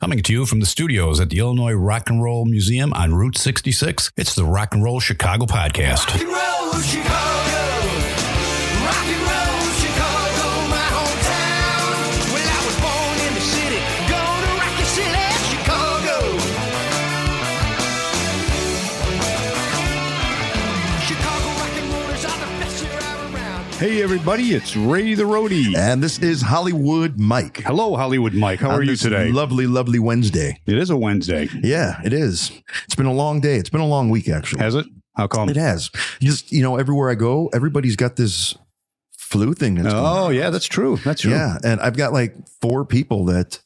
Coming to you from the studios at the Illinois Rock and Roll Museum on Route 66, it's the Rock and Roll Chicago podcast. Rock and roll Chicago, rock and roll Chicago, my hometown. Well, I was born in the city, gonna rock your city, Chicago. Chicago rock and rollers are the best you're ever around. Hey, everybody, it's Ray the Roadie. And this is Hollywood Mike. Hello, Hollywood Mike. How are you today? Lovely, lovely Wednesday. It is a Wednesday. Yeah, it is. It's been a long day. It's been a long week, actually. Has it? How come? It has. Just, everywhere I go, everybody's got this flu thing. That's going on. Yeah, that's true. That's true. Yeah, and I've got like 4 people that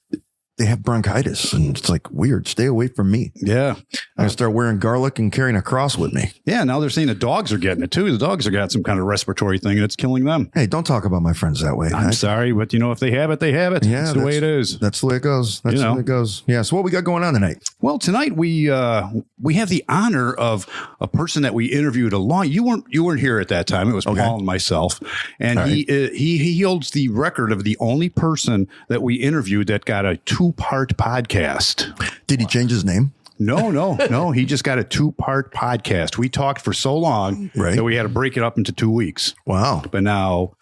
they have bronchitis, and it's like weird. Stay away from me. Yeah. I start wearing garlic and carrying a cross with me. Yeah, now they're saying the dogs are getting it, too. The dogs have got some kind of respiratory thing, and it's killing them. Hey, don't talk about my friends that way. I'm sorry, but if they have it, they have it. Yeah, that's the way it is. That's the way it goes. That's the way it goes. Yeah. So what we got going on tonight? Well, tonight we have the honor of a person that we interviewed a long. You weren't here at that time. It was Paul and myself, and he holds the record of the only person that we interviewed that got a 2-part podcast. Did he change his name? No. He just got a 2-part podcast. We talked for so long that we had to break it up into 2 weeks. Wow. But now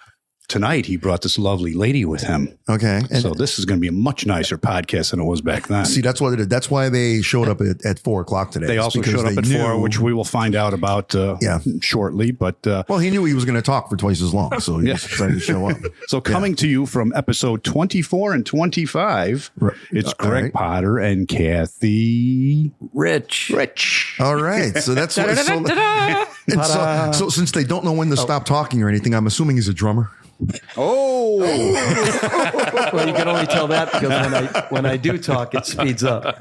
tonight he brought this lovely lady with him. Okay. And so this is going to be a much nicer podcast than it was back then. See, that's what it is. That's why they showed up at 4:00 today. They also showed up at 4, which we will find out about shortly. But well, he knew he was going to talk for twice as long, so he decided to show up. So coming to you from episode 24 and 25, it's Gregg Potter and Cathy Rich. All right, so that's so since they don't know when to stop talking or anything, I'm assuming he's a drummer. Oh, well, you can only tell that because when I do talk, it speeds up.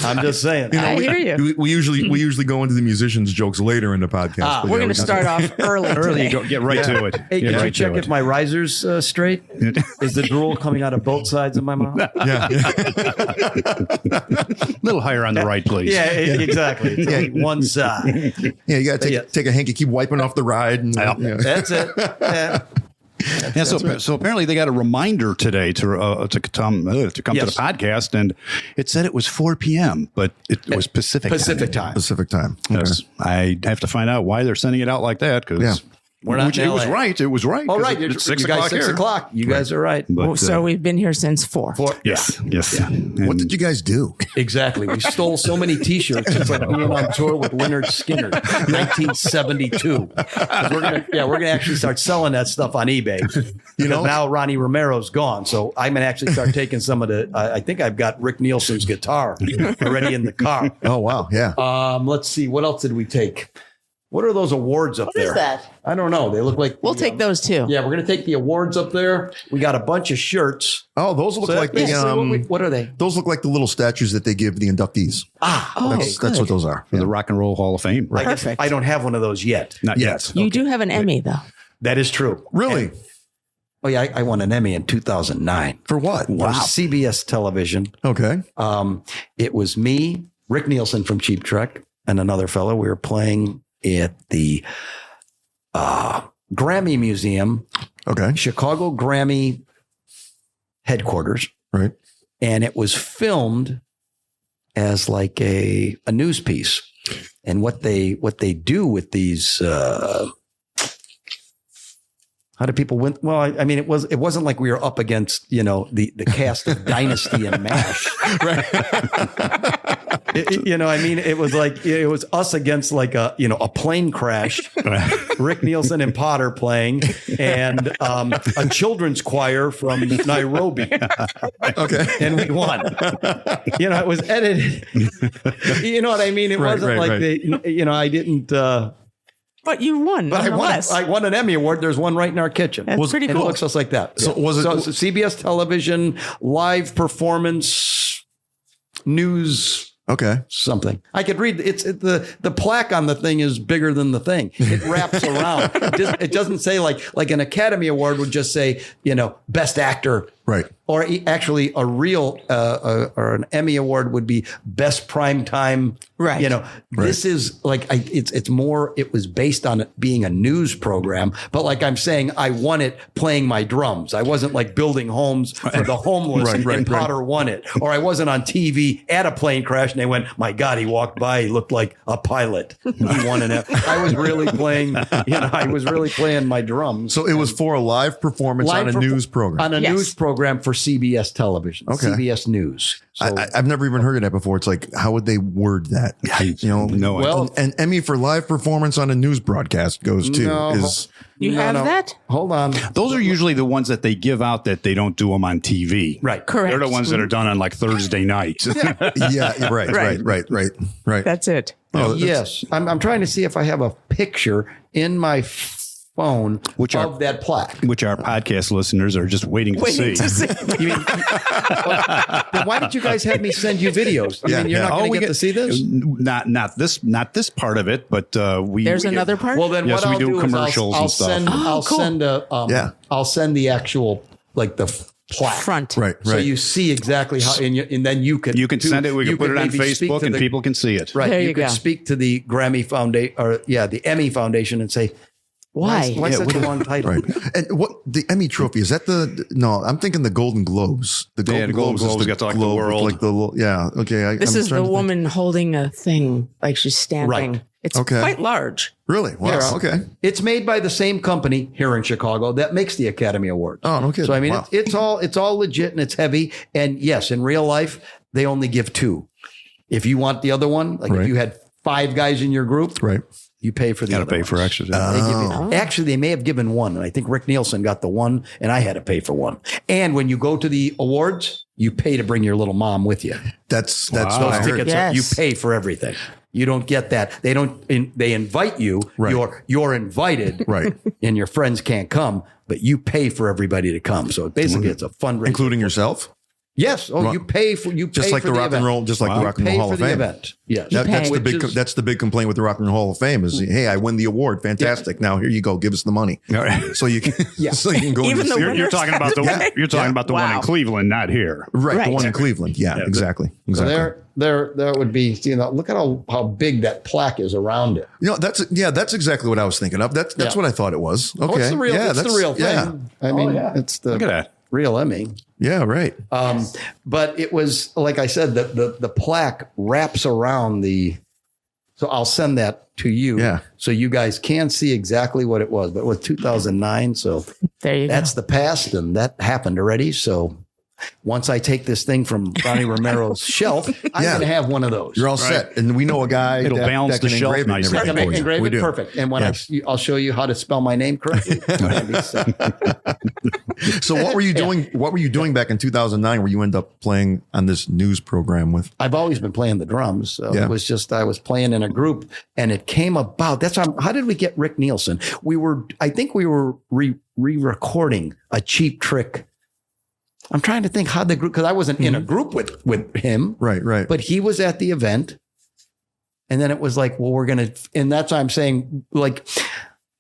I'm just saying. I hear you. We usually go into the musicians' jokes later in the podcast. We're going to start off early. Get right to it. Hey, can you check if my riser's straight? Is the drool coming out of both sides of my mouth? Yeah. A little higher on the right, please. Yeah, exactly. It's only one side. Yeah, you got to take a hanky, keep wiping off the ride. And, That's it. Yeah. So apparently they got a reminder today to come to the podcast, and it said it was 4 p.m., but it was Pacific time. Pacific time. Okay. Yes, I have to find out why they're sending it out like that because We're not it was right. It was right. All right, it's 6 you guys, o'clock 6 here. o'clock. You guys are right. But, So we've been here since 4. Yes. Yeah. What did you guys do? Exactly. We stole so many T-shirts. It's like being on tour with Leonard Skinner, 1972. We're gonna actually start selling that stuff on eBay. Now Ronnie Romero's gone, so I'm gonna actually start taking some of the. I think I've got Rick Nielsen's guitar already in the car. Oh wow, yeah. Let's see. What else did we take? What are those awards up there? What is that? I don't know. They look like We'll take those too. Yeah, we're going to take the awards up there. We got a bunch of shirts. Oh, those look like what are they? Those look like the little statues that they give the inductees. That's what those are. For the Rock and Roll Hall of Fame. Right. Perfect. I don't have one of those yet. Not yet. You do have an Emmy, though. That is true. Really? I won an Emmy in 2009. For what? For CBS television. Okay. It was me, Rick Nielsen from Cheap Trick, and another fellow. We were playing at the Grammy Museum. Okay. Chicago Grammy headquarters. Right. And it was filmed as like a news piece. And what they do with these how do people win? Well, I mean, it wasn't like we were up against, the cast of Dynasty and MASH. Right. It was like, it was us against like a plane crash, Rick Nielsen and Potter playing, and a children's choir from Nairobi. Okay. And we won. It was edited. You know what I mean? It wasn't like I didn't. But you won. But I won an Emmy Award. There's one right in our kitchen. That's pretty cool. It looks just like that. So was it CBS television, live performance, news? Okay. Something. I could read. It's the plaque on the thing is bigger than the thing. It wraps around. It doesn't say like an Academy Award would just say, best actor Right. Or actually a real or an Emmy Award would be best primetime. Right. You know, this is like it's more. It was based on it being a news program, but like I'm saying, I won it playing my drums. I wasn't like building homes for the homeless, and Potter won it. Or I wasn't on TV at a plane crash, and they went, "My God, he walked by. He looked like a pilot. He won an." I was really playing. I was really playing my drums. So it was for a live performance on a news program. On a news program for CBS television, CBS News. So, I've never even heard of that before. It's like, how would they word that? No. well, an Emmy for live performance on a news broadcast goes to You have that? Hold on. Those are usually the ones that they give out that they don't do them on TV. Right. Correct. They're the ones that are done on like Thursday nights. right. That's it. Yes. I'm trying to see if I have a picture in my phone of that plaque. Which our podcast listeners are just waiting to see. You mean, then why did you guys have me send you videos? I mean, you're not going to get to see this? Not this part of it, but we. There's another part. Well, then Yes, what we I'll do do commercials is and stuff. I'll send the actual like the plaque front. Right. So you see exactly how, and then you can send it. We can put it on maybe speak Facebook, to and the- people can see it. Right. There You you could go. speak to the Grammy Foundation the Emmy Foundation and say, Why? why such a long title? Right. And what the Emmy trophy is that no, I'm thinking the Golden Globes. The the Golden Globes got to, like, the globe with, world. like the okay. This I'm is trying the to think. woman holding a thing, like she's standing. Right. It's Okay. quite large. Really? Wow. Yeah. Okay. It's made by the same company here in Chicago that makes the Academy Awards. Oh, no kidding. So I mean, Wow. it's all legit and it's heavy. And yes, in real life, they only give 2. If you want the other one, like if you had 5 guys in your group, Right. you pay for the Got to other pay for ones. extras. They give you- Actually, they may have given 1, and I think Rick Nielsen got the 1, and I had to pay for 1. And when you go to the awards, you pay to bring your little mom with you. That's Wow. what I Those heard. tickets, Yes. you pay for everything. You don't get that. They don't. They invite you. Right. You're invited. Right. And your friends can't come, but you pay for everybody to come. So basically, it's a fundraiser, Including yourself. Yes. Oh, Rock- you pay for Just like the Rock and Roll, just like the Rock and Roll pay Hall for of the Fame. event. Yes. That's the Which big. is- That's the big complaint with the Rock and Roll Hall of Fame is, hey, I win the award, fantastic. Now here you go, give us the money, so you can, so you can go. Even into the the You're talking about the one in Cleveland, not here. right, Right. the one in Cleveland. Yeah, exactly. So there would be. Look at how big that plaque is around it. That's exactly what I was thinking of. That's Yeah. what I thought it was. Okay, Oh, it's the real. yeah, it's the real thing. Yeah, I mean, it's the Look at that. real Emmy. yeah, right. But it was, like I said, the plaque wraps around the. So I'll send that to you. Yeah. So you guys can see exactly what it was. But it was 2009. So There you that's go. the past, and that happened already. So once I take this thing from Ronnie Romero's shelf, I'm Yeah. going to have one of those. You're all set, and we know a guy. It'll balance that can the shelf engrave it and nicely. I everything can for you. engrave We it do. perfect. And when Yes. I'll show you how to spell my name correctly. That'll be set. So what were you doing? What were you doing back in 2009 where you end up playing on this news program with? I've always been playing the drums. So Yeah. it was just, I was playing in a group and it came about. That's how did we get Rick Nielsen? I think we were re-recording a Cheap Trick. I'm trying to think how the group, because I wasn't in a group with him, Right. but he was at the event. And then it was like, well, and that's why I'm saying, like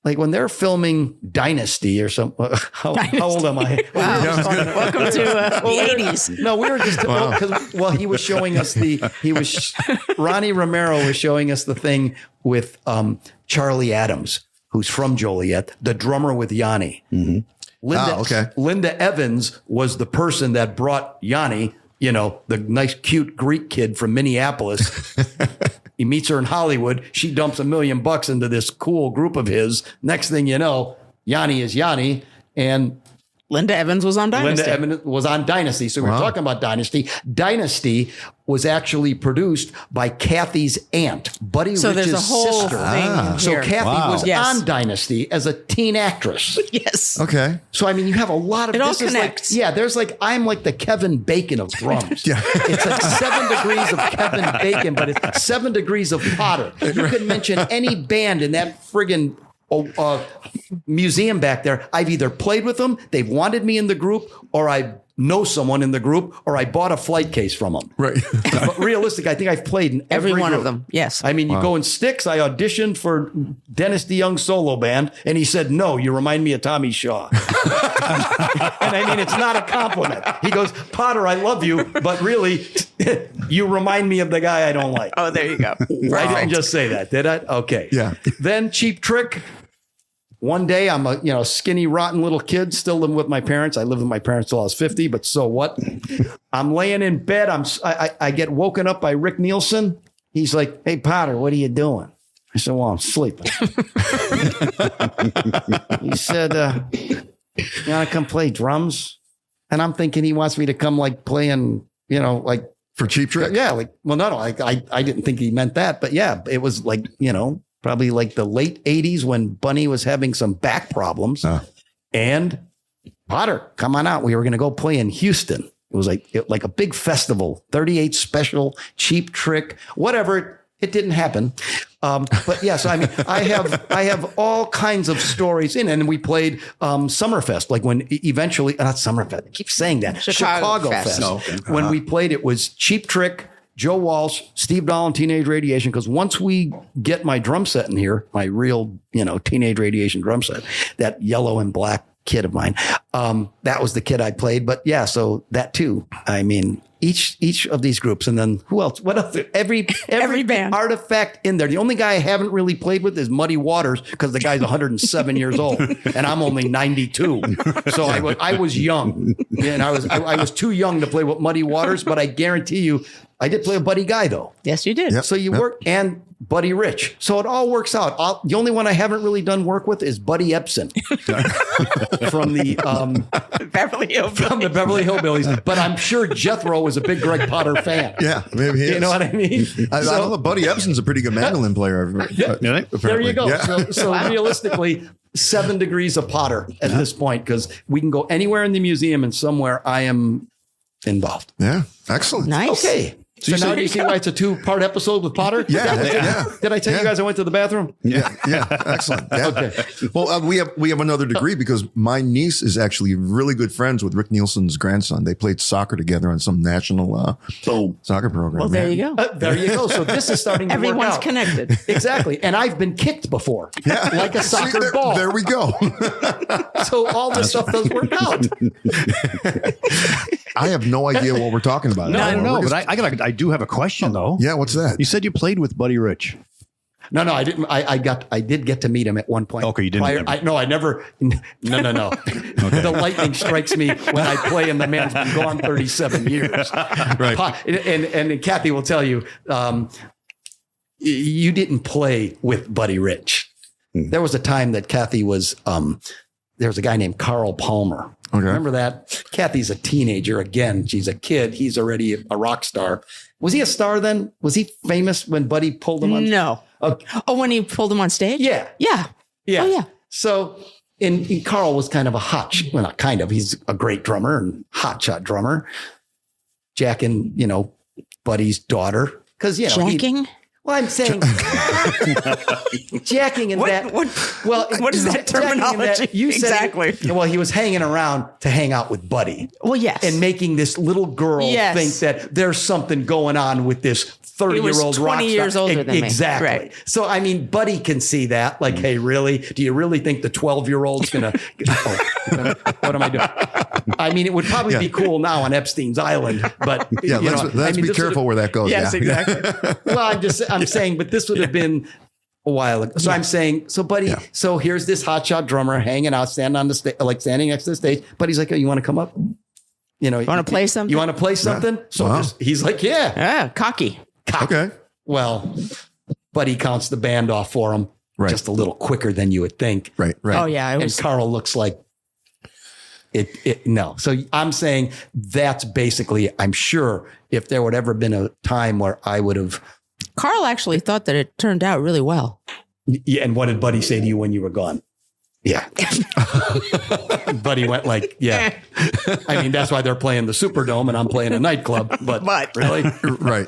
when they're filming Dynasty or something. How old am I? Wow. Welcome to the 80s. No, we were just he was showing us Ronnie Romero was showing us the thing with Charlie Adams, who's from Joliet, the drummer with Yanni. Mm-hmm. Linda Evans was the person that brought Yanni, the nice, cute Greek kid from Minneapolis. He meets her in Hollywood. She dumps $1 million into this cool group of his. Next thing you know, Yanni is Yanni, and Linda Evans was on Dynasty. Linda Evans was on Dynasty. So we were talking about Dynasty. Dynasty was actually produced by Cathy's aunt, Buddy So Rich's there's a whole sister. thing So here. Kathy was Yes. on Dynasty as a teen actress. Yes. Okay. So I mean, you have a lot of It all this is connects. I'm like the Kevin Bacon of drums. Yeah. It's like 7 degrees of Kevin Bacon, but it's 7 degrees of Potter. You can mention any band in that friggin' museum back there. I've either played with them, they've wanted me in the group, or I know someone in the group or I bought a flight case from them. Right. But realistic, I think I've played in Every one group. of them. Yes. I mean, you go in Styx. I auditioned for Dennis DeYoung's solo band, and he said, "No, you remind me of Tommy Shaw." And I mean, it's not a compliment. He goes, "Potter, I love you, but really, you remind me of the guy I don't like." Oh, there you go. I didn't just say that, did I? Okay. Yeah. Then Cheap Trick. One day I'm a skinny, rotten little kid still living with my parents. I lived with my parents till I was 50, but so what? I'm laying in bed. I get woken up by Rick Nielsen. He's like, "Hey, Potter, what are you doing?" I said, "Well, I'm sleeping." He said, "You want to come play drums?" And I'm thinking he wants me to come like playing, like For Cheap Trick? yeah, like, well, no, I didn't think he meant that, but yeah, it was like, probably like the late 80s when Bunny was having some back problems. And Potter, come on out. We were going to go play in Houston. It was like a big festival, 38 special, Cheap Trick, whatever. It didn't happen. But yes, I mean, I have all kinds of stories in, and we played Summerfest, like when eventually, not Summerfest, I keep saying that, Chicago Fest. When we played, it was Cheap Trick, Joe Walsh, Steve Dahl, and Teenage Radiation. Because once we get my drum set in here, my real, Teenage Radiation drum set, that yellow and black kid of mine, that was the kid I played. But yeah, so that too. I mean, each of these groups, and then who else? What else? Every band artifact in there. The only guy I haven't really played with is Muddy Waters because the guy's 107 years old, and I'm only 92. So I was young, and I was too young to play with Muddy Waters. But I guarantee you, I did play with Buddy Guy though. Yes, you did. Yep. So you work and Buddy Rich. So it all works out. The only one I haven't really done work with is Buddy Epson from the Beverly Hillbillies. from the Beverly Hillbillies. But I'm sure Jethro was a big Greg Potter fan. Yeah, maybe he is. You know what I mean? I know Buddy Epson's a pretty good mandolin player. There you go. Yeah. So realistically, 7 degrees of Potter at this point, because we can go anywhere in the museum and somewhere I am involved. Yeah, excellent. Nice. Okay. So now do you see why it's a 2-part episode with Potter? Yeah. Did I tell you guys I went to the bathroom? Yeah, excellent. Yeah. Okay. Well, we have another degree because my niece is actually really good friends with Rick Nielsen's grandson. They played soccer together on some national soccer program. Well, there you go. There you go. So this is starting to work Everyone's out. connected. Exactly. And I've been kicked before, like a soccer there, ball. There we go. So all this stuff does work out. I have no idea what we're talking about. No, I don't know, but I do have a question though. Yeah, what's that? You said you played with Buddy Rich. No, I didn't. I did get to meet him at one point. Okay, you didn't. I never. No. Okay. The lightning strikes me when I play, and the man's been gone 37 years. Right. And Cathy will tell you, you didn't play with Buddy Rich. There was a time that Cathy was. There was a guy named Carl Palmer. Okay. Remember that? Cathy's a teenager again. She's a kid. He's already a rock star. Was he a star then? Was he famous when Buddy pulled him on? No. Okay. Oh, when he pulled him on stage? Yeah. Yeah. Yeah. Oh, yeah. So, and Carl was kind of a well, not kind of, he's a great drummer and hotshot drummer. Jacking, Buddy's daughter. Because, Jacking? Well, I'm saying jacking in that. What is that terminology? You said exactly. Well, he was hanging around to hang out with Buddy. Well, yes. And making this little girl think that there's something going on with this 30-year-old rock star. 20 years older than me. Exactly. Right. So, I mean, Buddy can see that. Like, hey, really? Do you really think the 12-year-old's going to... what am I doing? I mean, it would probably be cool now on Epstein's Island, but... Yeah, let's be careful where that goes. Yes, exactly. Well, I'm saying, but this would have been a while ago. So I'm saying, so Buddy, so here's this hotshot drummer hanging out, standing on the stage, like standing next to the stage. Buddy's like, oh, you want to come up? You want to play something? You want to play something? Yeah. So he's like, yeah. Yeah, cocky. Okay. Well, Buddy counts the band off for him just a little quicker than you would think. Right. Oh, yeah. And Carl looks like no. So I'm saying that's basically, I'm sure if there would ever been a time where I would have. Carl actually thought that it turned out really well. Yeah. And what did Buddy say to you when you were gone? Yeah. Buddy went like, yeah. I mean, that's why they're playing the Superdome and I'm playing a nightclub. But really? Right.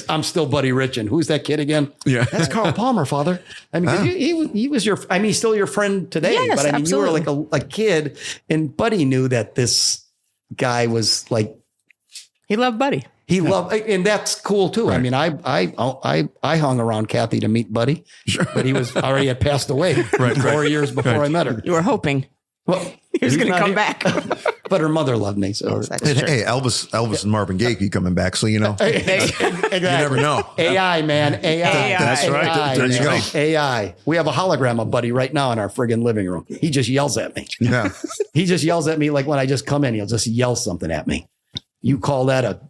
I'm still Buddy Rich. And who's that kid again? Yeah. That's Carl Palmer, father. I mean, he was he's still your friend today. Yes, but I mean, absolutely. you were like a kid and Buddy knew that this guy was like, He loved Buddy. he loved, and that's cool too. I mean, I hung around Cathy to meet Buddy, but he had passed away 4 years before I met her. You were hoping Well, he was going to not come here. back. But her mother loved me. So That's And, true. hey, Elvis and Marvin Gaye keep coming back, so you know. you never know. AI, man. AI. That's right. AI, There you man. go. AI. We have a hologram of Buddy right now in our friggin' living room. He just yells at me. Yeah. He just yells at me like when I just come in, he'll just yell something at me. You call that a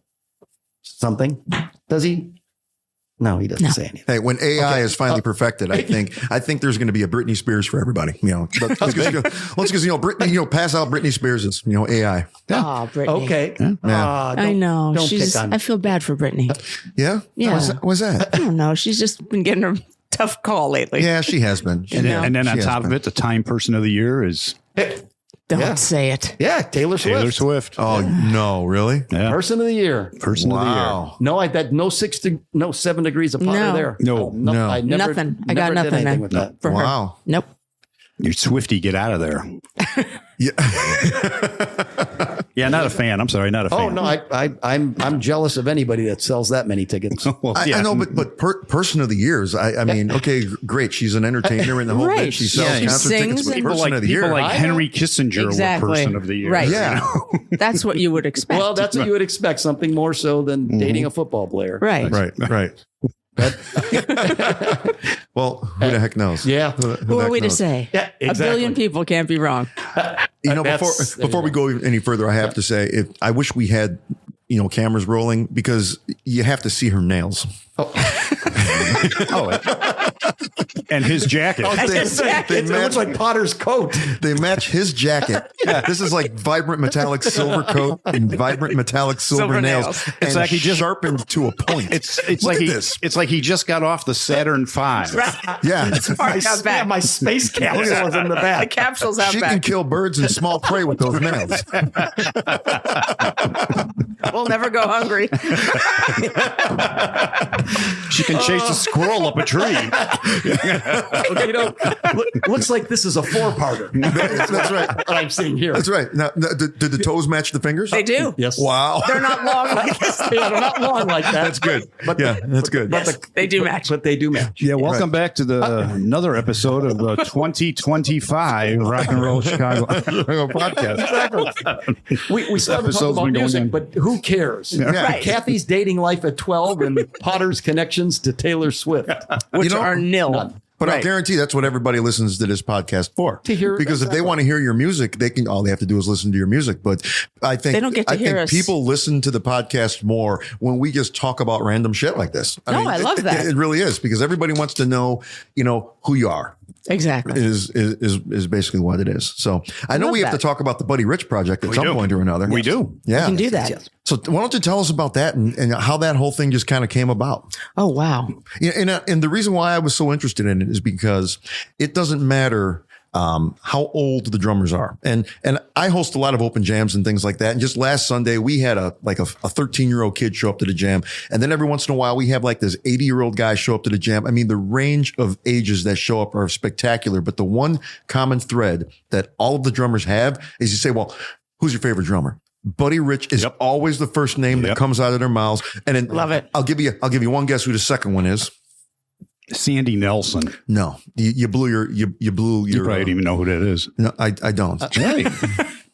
something? Does he? No, he doesn't say anything. Hey, when AI is finally perfected, I think there's going to be a Britney Spears for everybody. You know, let's because Britney, pass out Britney Spears is AI. Oh, Brittany. Okay. I know. Don't She's. pick on I feel bad for Brittany. Yeah. Yeah. What's that? I don't know. She's just been getting a tough call lately. Yeah, she has been. And then on She has top been. of it, the Time Person of the Year is Don't say it. Yeah, Taylor Swift. Taylor Swift. Oh no, really? Yeah. Person of the year. Person of the Year. Wow. No, 7 degrees apart No. there. No. No. I never, Nothing. I got never did nothing anything then. with that. For her. Wow. Nope. You're Swifty, get out of there. Yeah. Yeah, not a fan. I'm sorry, not a fan. Oh no, I'm jealous of anybody that sells that many tickets. Well, I know, but person of the years. I mean, okay, great. She's an entertainer in the whole Right. bit. She sells Yeah, concert she tickets, sings but and- person of the year. People like I Henry Kissinger Exactly. were Person of the Year. Right. Yeah. That's what you would expect. Well, that's what you would expect. Something more so than dating a football player. right. Right. Well, who the heck knows? Yeah. Who are we to say? Yeah, A billion people can't be wrong. You know, That's- before we go any further, I have to say, I wish we had, cameras rolling because you have to see her nails. And his jacket. It looks like Potter's coat. They match his jacket. This is like vibrant metallic silver coat and vibrant metallic silver Silver nails. nails. And It's like he just- sharpened to a point. It's Look like at this. It's like he just got off the Saturn V. Yeah. Out back. My space capsule is in the back. The capsule's out She can back. kill birds and small prey with those nails. We'll never go hungry. She can chase a squirrel up a tree. Looks like this is a 4-parter. That's right. What I'm seeing here. That's right. Now, did the toes match the fingers? They do. Yes. Wow. They're not long like this. Yeah, they're not long like that. That's good. But Yeah, that's good. Yes, they do match. But they do match. Yeah, welcome back to another episode of the 2025 Rock and Roll Chicago podcast. We started episode's talking about been going music, on. but who cares? Right. Kathy's dating life at 12 and Potter's connections to Taylor Swift. Which You know- are nil. None. But I Right. guarantee that's what everybody listens to this podcast for. To hear- because if they want to hear your music, all they have to do is listen to your music. But I think They don't get to I hear think us. people listen to the podcast more when we just talk about random shit like this. No, I love that. It really is because everybody wants to know, who you are. Exactly. Is basically what it is. So I know love we have that. to talk about the Buddy Rich project at some do. point or another. We do. Yeah. You can do that. So why don't you tell us about that and how that whole thing just kind of came about? Oh, wow. Yeah, and the reason why I was so interested in it is because it doesn't matter how old the drummers are. And I host a lot of open jams and things like that. And just last Sunday, we had a 13-year-old kid show up to the jam. And then every once in a while, we have like this 80-year-old guy show up to the jam. I mean, the range of ages that show up are spectacular. But the one common thread that all of the drummers have is you say, well, who's your favorite drummer? Buddy Rich is always the first name that comes out of their mouths. And then Love it. I'll give you one guess who the second one is. Sandy Nelson. No, you blew your. You probably don't even know who that is. No, I don't. Right.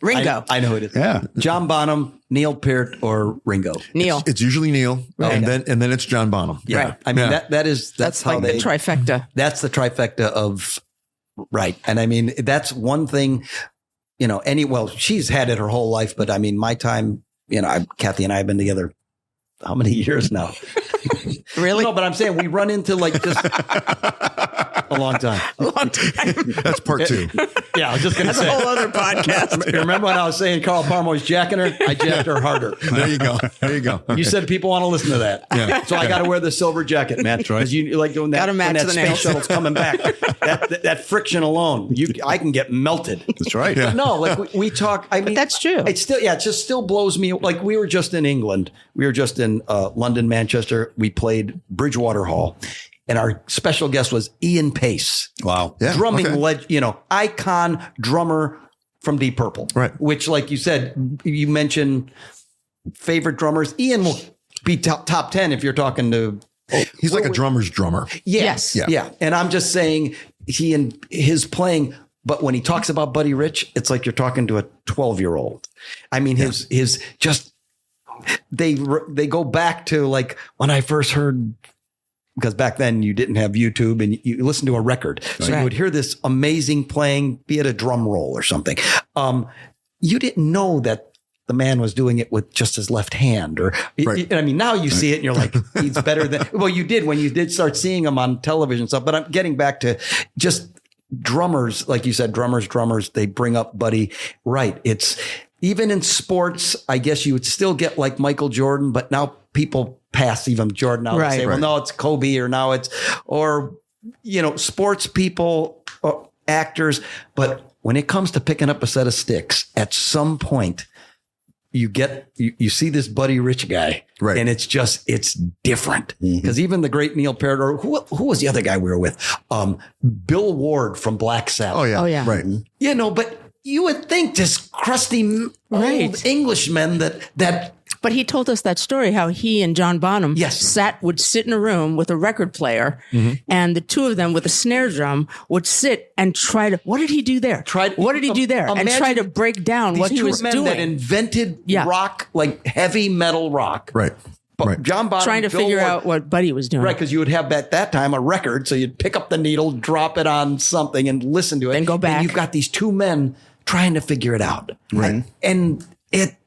Ringo. I know who it is. Yeah. John Bonham, Neil Peart, or Ringo. Neil. It's usually Neil, Right. and then it's John Bonham. Yeah. Right. I mean, Yeah. that's how like they, the trifecta. that's the trifecta of, right. And I mean, that's one thing, she's had it her whole life, but I mean, my time, Kathy and I have been together how many years now? Really? No, but I'm saying we run into like just a long time. A long time. That's part two. Yeah, I was just going to That's a say. whole other podcast. You remember when I was saying Carl Parmoy's jacking her? I jacked her harder. There you go. There you go. You said people want to listen to that. Yeah. So I got to wear the silver jacket, man. Because you like doing that Gotta match when that the space nails. shuttle's coming back. That friction alone, I can get melted. That's right. But no, like we talk. I mean, that's true. It just still blows me. Like we were just in England. We were just in London, Manchester. We played Bridgewater Hall. And our special guest was Ian Pace. Wow. Yeah, Drumming okay. icon drummer from Deep Purple. Right. Which, like you said, you mentioned favorite drummers. Ian will be top 10 if you're talking to. He's like a drummer's drummer. Yes. Yeah. And I'm just saying he and his playing, but when he talks about Buddy Rich, it's like you're talking to a 12-year-old. I mean, his just, they go back to like when I first heard, because back then you didn't have YouTube and you listened to a record. So you would hear this amazing playing, be it a drum roll or something. You didn't know that the man was doing it with just his left hand, or I mean, now you see it and you're like, he's better than, well, you did when you did start seeing him on television and stuff. But I'm getting back to just drummers, like you said, drummers, they bring up Buddy. Right. It's even in sports, I guess you would still get like Michael Jordan, but now people pass even Jordan out and say, well, no, it's Kobe, or now it's, or, you know, sports people, or actors. But when it comes to picking up a set of sticks, at some point, you see this Buddy Rich guy, right? And it's different, because even the great Neil Peart, or who was the other guy we were with? Bill Ward from Black Sabbath. Oh yeah. Right. You know, but you would think this crusty old Englishman that. But he told us that story, how he and John Bonham would sit in a room with a record player, and the two of them with a snare drum would sit and try to, what did he do there? What did he do there? And try to break down what he was doing. That invented rock, like heavy metal rock. Right. But John Bonham, trying to figure out what Buddy was doing. Right, because you would have at that time a record, so you'd pick up the needle, drop it on something, and listen to it. Then go back. And you've got these two men trying to figure it out. Right. And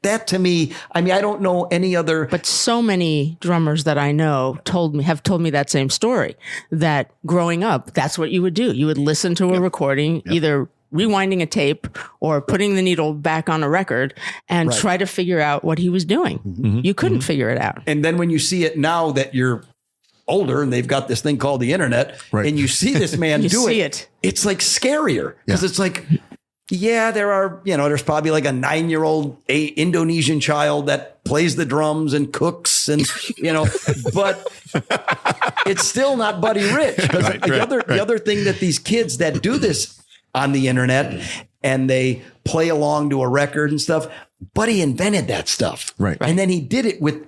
that to me, I mean, I don't know any other. But so many drummers that I know have told me that same story, that growing up, that's what you would do. You would listen to a recording, either rewinding a tape or putting the needle back on a record, and try to figure out what he was doing. You couldn't figure it out. And then when you see it now that you're older and they've got this thing called the internet, and you see this man do it, it's like scarier, because it's like, yeah, there are, there's probably like a 9-year-old Indonesian child that plays the drums and cooks and, but it's still not Buddy Rich. Because the other thing that these kids that do this on the internet and they play along to a record and stuff, Buddy invented that stuff. Right. And then he did it with,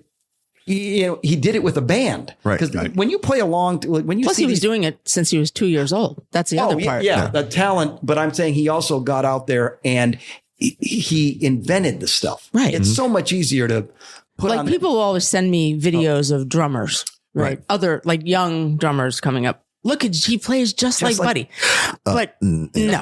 he did it with a band. Right. Because when you play along, when you Plus, he was doing it since he was 2 years old. That's the other part. Yeah, the talent. But I'm saying he also got out there and he invented the stuff. Right. It's so much easier to put on. Like, people will always send me videos of drummers, right? Other, like, young drummers coming up. Look, he plays just like Buddy. But no.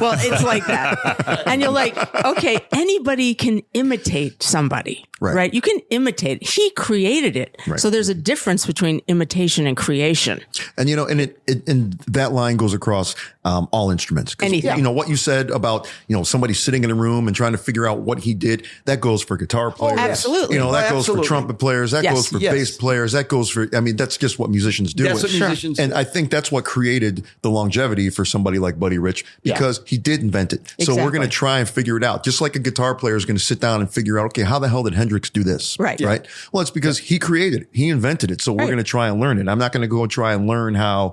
Well, it's like that. And you're like, okay, anybody can imitate somebody, right? You can imitate. He created it. Right. So there's a difference between imitation and creation. And, and that line goes across all instruments. Anything. What you said about, somebody sitting in a room and trying to figure out what he did, that goes for guitar players. Absolutely. That goes for trumpet players. That goes for bass players. That goes for, that's just what musicians do. That's what musicians do. And I think that's what created the longevity for somebody like Buddy Rich, because he did invent it. Exactly. So we're going to try and figure it out. Just like a guitar player is going to sit down and figure out, okay, how the hell did Hendrix do this? Right. Right. Well, it's because he created it. He invented it. So we're going to try and learn it. I'm not going to go and try and learn how,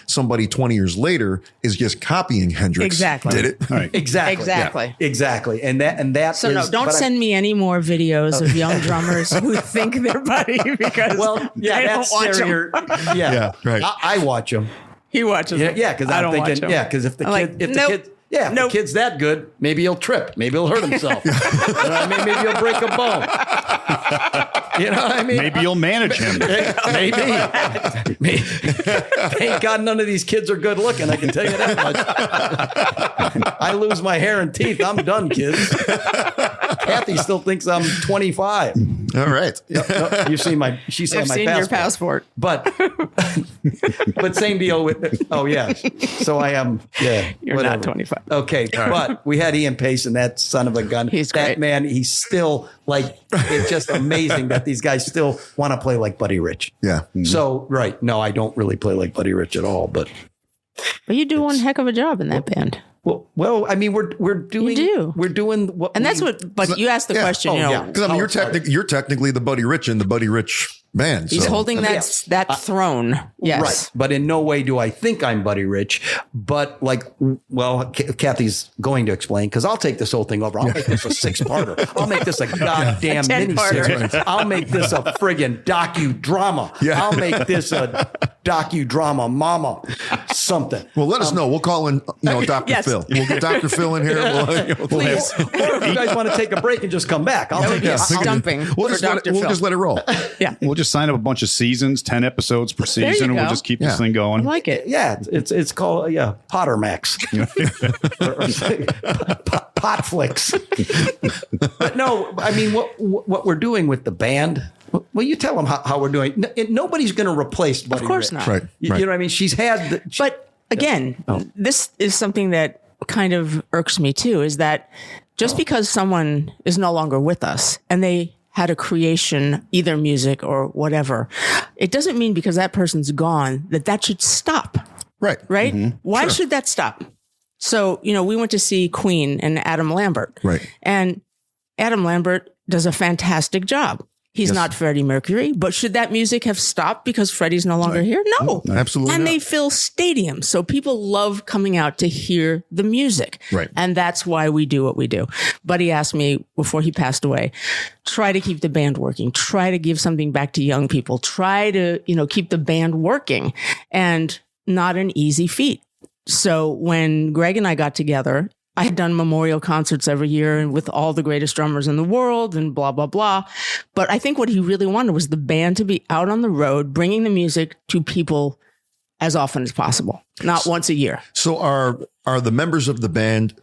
somebody 20 years later is just copying Hendrix. Exactly. Did it? Right. Exactly. Exactly. And that. So don't send me any more videos of young drummers who think they're Buddy, because I don't watch them. Right. I watch them. He watches them. Yeah, because I'm thinking, because if the kid, if the kid's that good, maybe he'll trip, maybe he'll hurt himself. You know what I mean? Maybe he'll break a bone. You know what I mean? Maybe you'll manage him. Maybe. Thank God none of these kids are good looking. I can tell you that much. I lose my hair and teeth. I'm done, kids. Kathy still thinks I'm 25. All right. You see she saw my passport. Your passport. But same deal with, So I am, You're not 25. Okay. But we had Ian Pace, and that son of a gun. He's that great. Man, he's still it's just amazing that these guys still want to play like Buddy Rich. Yeah. Mm-hmm. So, no, I don't really play like Buddy Rich at all, but you do one heck of a job in that band. Well, I mean, we're doing what, And that's what. But you asked the question. You know, because I mean, you're technically the Buddy Rich in the Buddy Rich band. he's so. holding that throne. Yes, right. But in no way do I think I'm Buddy Rich. But Kathy's going to explain, because I'll take this whole thing over. I'll make this a 6-parter. I'll make this a goddamn miniseries. I'll make this a friggin' docudrama. Yeah. I'll make this a docudrama, mama, something. Well, let us know. We'll call in, Dr. Phil. We'll get Dr. Phil in here. Please. Or if you guys want to take a break and just come back, I'll take it. Stumping. We'll just let it roll. Yeah. We'll just sign up a bunch of seasons, 10 episodes per season, and we'll just keep this thing going. I like it. Yeah, it's called Potter Max. Pot flicks. But no, I mean, what we're doing with the band. Well, you tell them how we're doing. Nobody's going to replace Buddy Of course Rich. not. Right. You know what I mean? She's had. But again, this is something that kind of irks me too, is that just because someone is no longer with us and they had a creation, either music or whatever, it doesn't mean because that person's gone that should stop. Right. Right? Mm-hmm. Why should that stop? So, we went to see Queen and Adam Lambert. Right. And Adam Lambert does a fantastic job. He's not Freddie Mercury, but should that music have stopped because Freddie's no longer here? No. Absolutely And not. they fill stadiums. So people love coming out to hear the music. Right. And that's why we do what we do. Buddy asked me before he passed away, try to keep the band working, try to give something back to young people, try to, keep the band working, and not an easy feat. So when Gregg and I got together, I had done memorial concerts every year and with all the greatest drummers in the world and blah, blah, blah. But I think what he really wanted was the band to be out on the road, bringing the music to people as often as possible, not once a year. So are the members of the band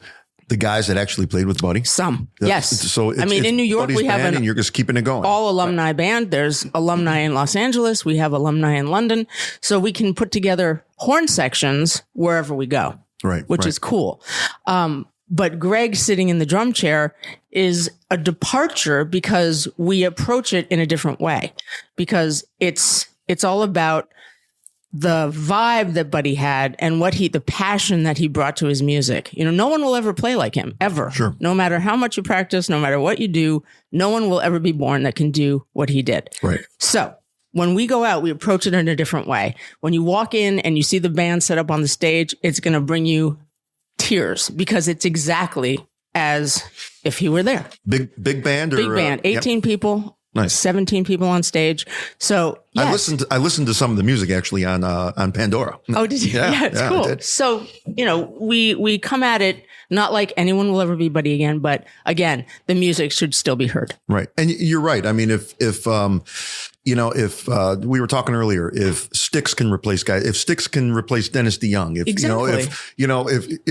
the guys that actually played with Buddy? Some, yes. So in New York, Buddy's we have band and you're just keeping it going. All alumni band. There's alumni in Los Angeles. We have alumni in London. So we can put together horn sections wherever we go. Right. Which is cool. But Gregg sitting in the drum chair is a departure because we approach it in a different way, because it's all about the vibe that Buddy had and the passion that he brought to his music. No one will ever play like him, ever. Sure. No matter how much you practice, no matter what you do, no one will ever be born that can do what he did. Right. So when we go out, we approach it in a different way. When you walk in and you see the band set up on the stage, it's going to bring you tears because it's exactly as if he were there. Big band or big band, 18 people, nice. 17 people on stage. So yes. I listened to some of the music actually on Pandora. Oh, did you? Yeah, it's cool. So, we come at it not like anyone will ever be Buddy again, but again, the music should still be heard. Right. And you're right. I mean, if we were talking earlier, if Styx can replace guys, if Styx can replace Dennis DeYoung, if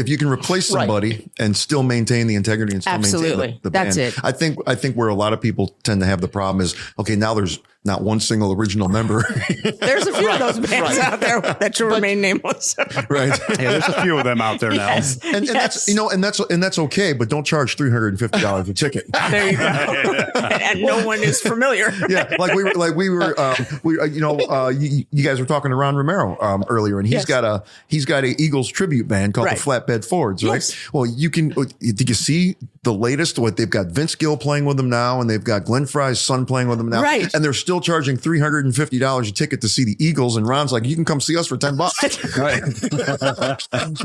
you can replace somebody and still maintain the integrity and still maintain the band. That's it. I think where a lot of people tend to have the problem is, okay, now there's not one single original member. There's a few of those bands out there that should remain nameless. Right. Yeah, there's a few of them out there now. And that's okay, but don't charge $350 a ticket. There you go. And no one is familiar. Yeah, you guys were talking to Ron Romero earlier, and he's got a Eagles tribute band called the Flatbed Fords, right? Yes. Well, did you see the latest? What they've got Vince Gill playing with them now, and they've got Glenn Fry's son playing with them now, right? And they're still charging $350 a ticket to see the Eagles, and Ron's like, you can come see us for $10. Right.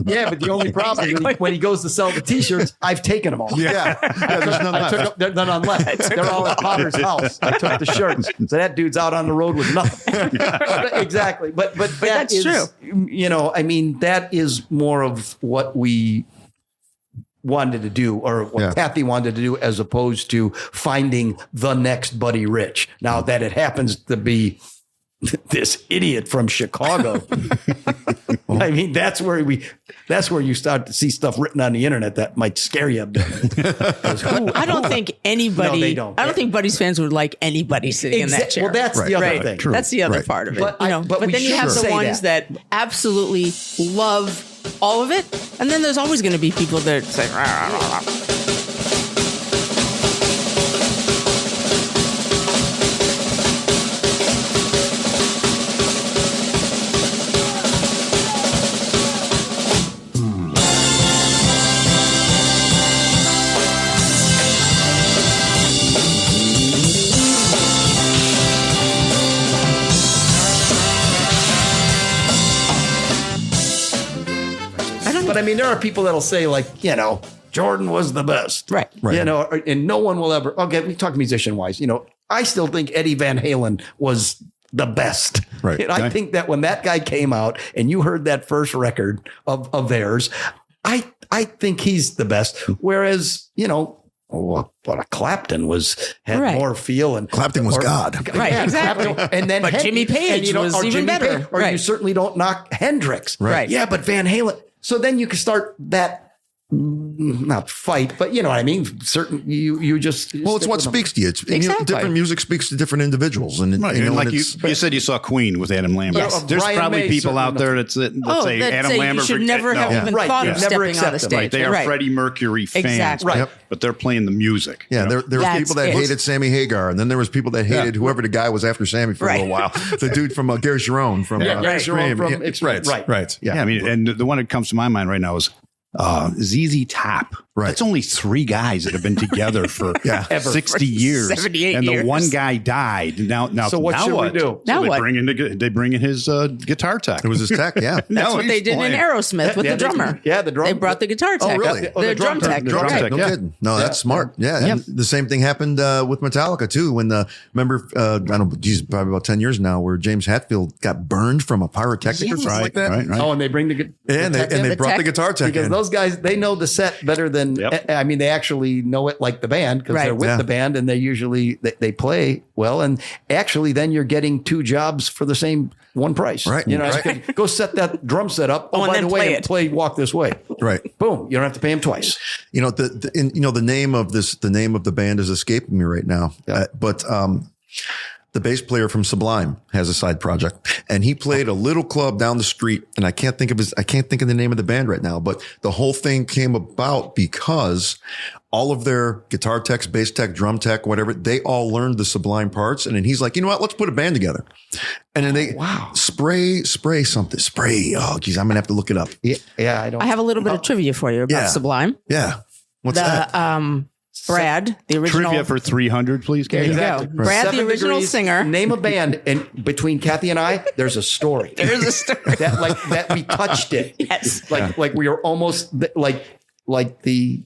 Yeah, but the only problem is when he goes to sell the T-shirts, I've taken them all. Yeah, there's none left. There's none left. They're all at Potter's house. I took the shirts, so that dude's out on the road with nothing. Exactly, but that's true. I mean, that is more of what we wanted to do, or what Cathy wanted to do, as opposed to finding the next Buddy Rich. Now that it happens to be this idiot from Chicago. I mean, that's where you start to see stuff written on the internet that might scare you a bit. I don't think anybody. No, they don't. I don't think Buddy's fans would like anybody sitting in that chair. Well, that's the other thing. True. That's the other part of it. But then you have the ones that absolutely love all of it, and then there's always going to be people that say, rah, rah, rah, rah. I mean, there are people that'll say like, Jordan was the best. Right. And no one will ever, okay, we talk musician wise, I still think Eddie Van Halen was the best. Right. And I think that when that guy came out and you heard that first record of theirs, I think he's the best. Whereas, what a Clapton had Right. more feel, and Clapton was God. Right, exactly. Clapton, and then But Jimmy Page was or even Jimmy better. Page, or Right. you certainly don't knock Hendrix. Right. Yeah, but Van Halen. So then you can start that. Not fight, but you know what I mean. Certain you just Well, it's what speaks to you. It's, Exactly. different music speaks to different individuals, and Right. And like you said, you saw Queen with Adam Lambert. Yes. There's Brian probably May people out there that say Adam Lambert. you should never have even Right. thought Yeah. of Never stepping on accept the it. stage. Right. They are Right. Freddie Mercury fans, Exactly. Right. but they're playing the music. Yeah, you know? there was That's people that it. hated Sammy Hagar, and then there was people that hated whoever the guy was after Sammy for a Right. little while. The dude from Gary Sharon from Gary Sharon Scream. from Yeah, Extreme. right. Yeah, I mean, and the one that comes to my mind right now is ZZ Top. Right. That's only 3 guys that have been together for Ever. 60 years. 78 and years. the one guy died. Now So what should we do? Now they what? They bring in his guitar tech. It was his tech, yeah. That's what they did in Aerosmith with the drummer. Yeah, the drummer. They brought the guitar tech. really? The drum tech. drum Right. tech. No Yeah. kidding. No, that's smart. Yeah. And the same thing happened with Metallica too. When remember, I don't know, geez, probably about 10 years now, where James Hetfield got burned from a pyrotechnic or something like that. Right. Oh, and they bring the And they The brought tech. the guitar tech because in. those guys, they know the set better than, Yep. I mean, they actually know it like the band because Right. they're with Yeah. the band and they usually, they play well. And actually then you're getting 2 jobs for the same one price. Right. You know, Right. go set that drum set up. Oh, and by then the way, play and it. play Walk This Way. Right. Boom. You don't have to pay him twice. You know, the name of the band is escaping me right now. Yeah. But the bass player from Sublime has a side project, and he played a little club down the street, and I can't think of the name of the band right now, but the whole thing came about because all of their guitar techs, bass tech, drum tech, whatever, they all learned the Sublime parts. And then he's like, you know what? Let's put a band together. And then they spray something. Oh, geez, I'm going to have to look it up. Yeah. I don't. I have a little bit of trivia for you about Yeah. Sublime. Yeah. What's that? Brad, the original. Trivia for 300, please. There you Exactly. go. Brad, the 7 original degrees, singer. Name a band, and between Kathy and I, there's a story. There's a story. that we touched it. Yes. Like we were almost like the.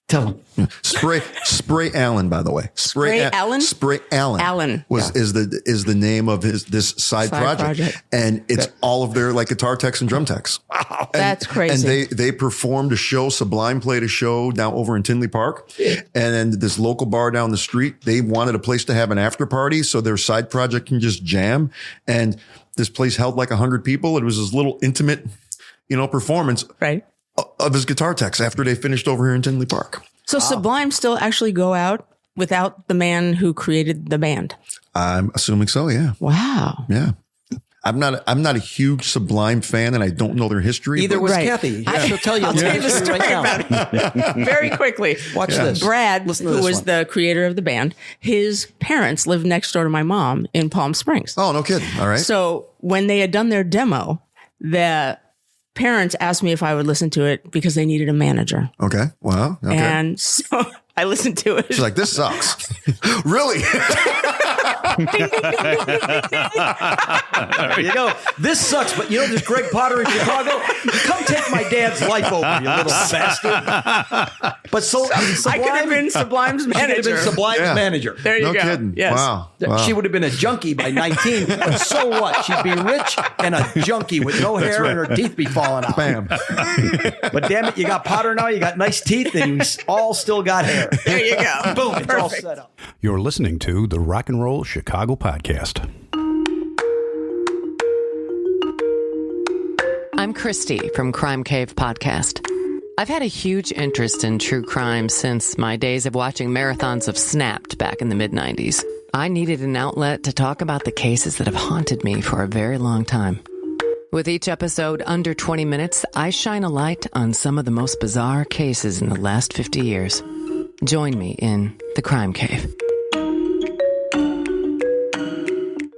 Tell them. Spray Allen, by the way. Spray Allen? Spray Allen. Allen. is the name of this side project. And it's all of their like guitar techs and drum techs. Wow. That's crazy. And they performed a show. Sublime played a show down over in Tinley Park. And then this local bar down the street, they wanted a place to have an after party so their side project can just jam. And this place held like 100 people. It was this little intimate, performance Right. of his guitar techs after they finished over here in Tinley Park. So Sublime still actually go out without the man who created the band. I'm assuming so. Yeah. Wow. Yeah. I'm not a huge Sublime fan, and I don't know their history. Either but- was Right. Kathy. She'll tell you. I'll tell you the story right now. about it very quickly. Watch this. Brad, Listen to who this was one. the creator of the band, his parents lived next door to my mom in Palm Springs. Oh, no kidding. All right. So when they had done their demo, the parents asked me if I would listen to it because they needed a manager. Okay. Wow. Okay. And so I listened to it. She's like, this sucks. Really? There you go. This sucks, but there's Gregg Potter in Chicago. Come take my dad's life over, you little bastard. But I could have been Sublime's She could have manager. been Sublime's Yeah. manager. There you No go. kidding. Yes. Wow. She would have been a junkie by 19, but so what? She'd be rich and a junkie with no hair and her teeth be falling out. Bam. But damn it, you got Potter now, you got nice teeth, and you all still got hair. There you go. Boom, it's all Perfect. set up. You're listening to the Rock and Roll Chicago Podcast. I'm Christy from Crime Cave Podcast. I've had a huge interest in true crime since my days of watching marathons of Snapped back in the mid-90s. I needed an outlet to talk about the cases that have haunted me for a very long time. With each episode under 20 minutes, I shine a light on some of the most bizarre cases in the last 50 years. Join me in The Crime Cave.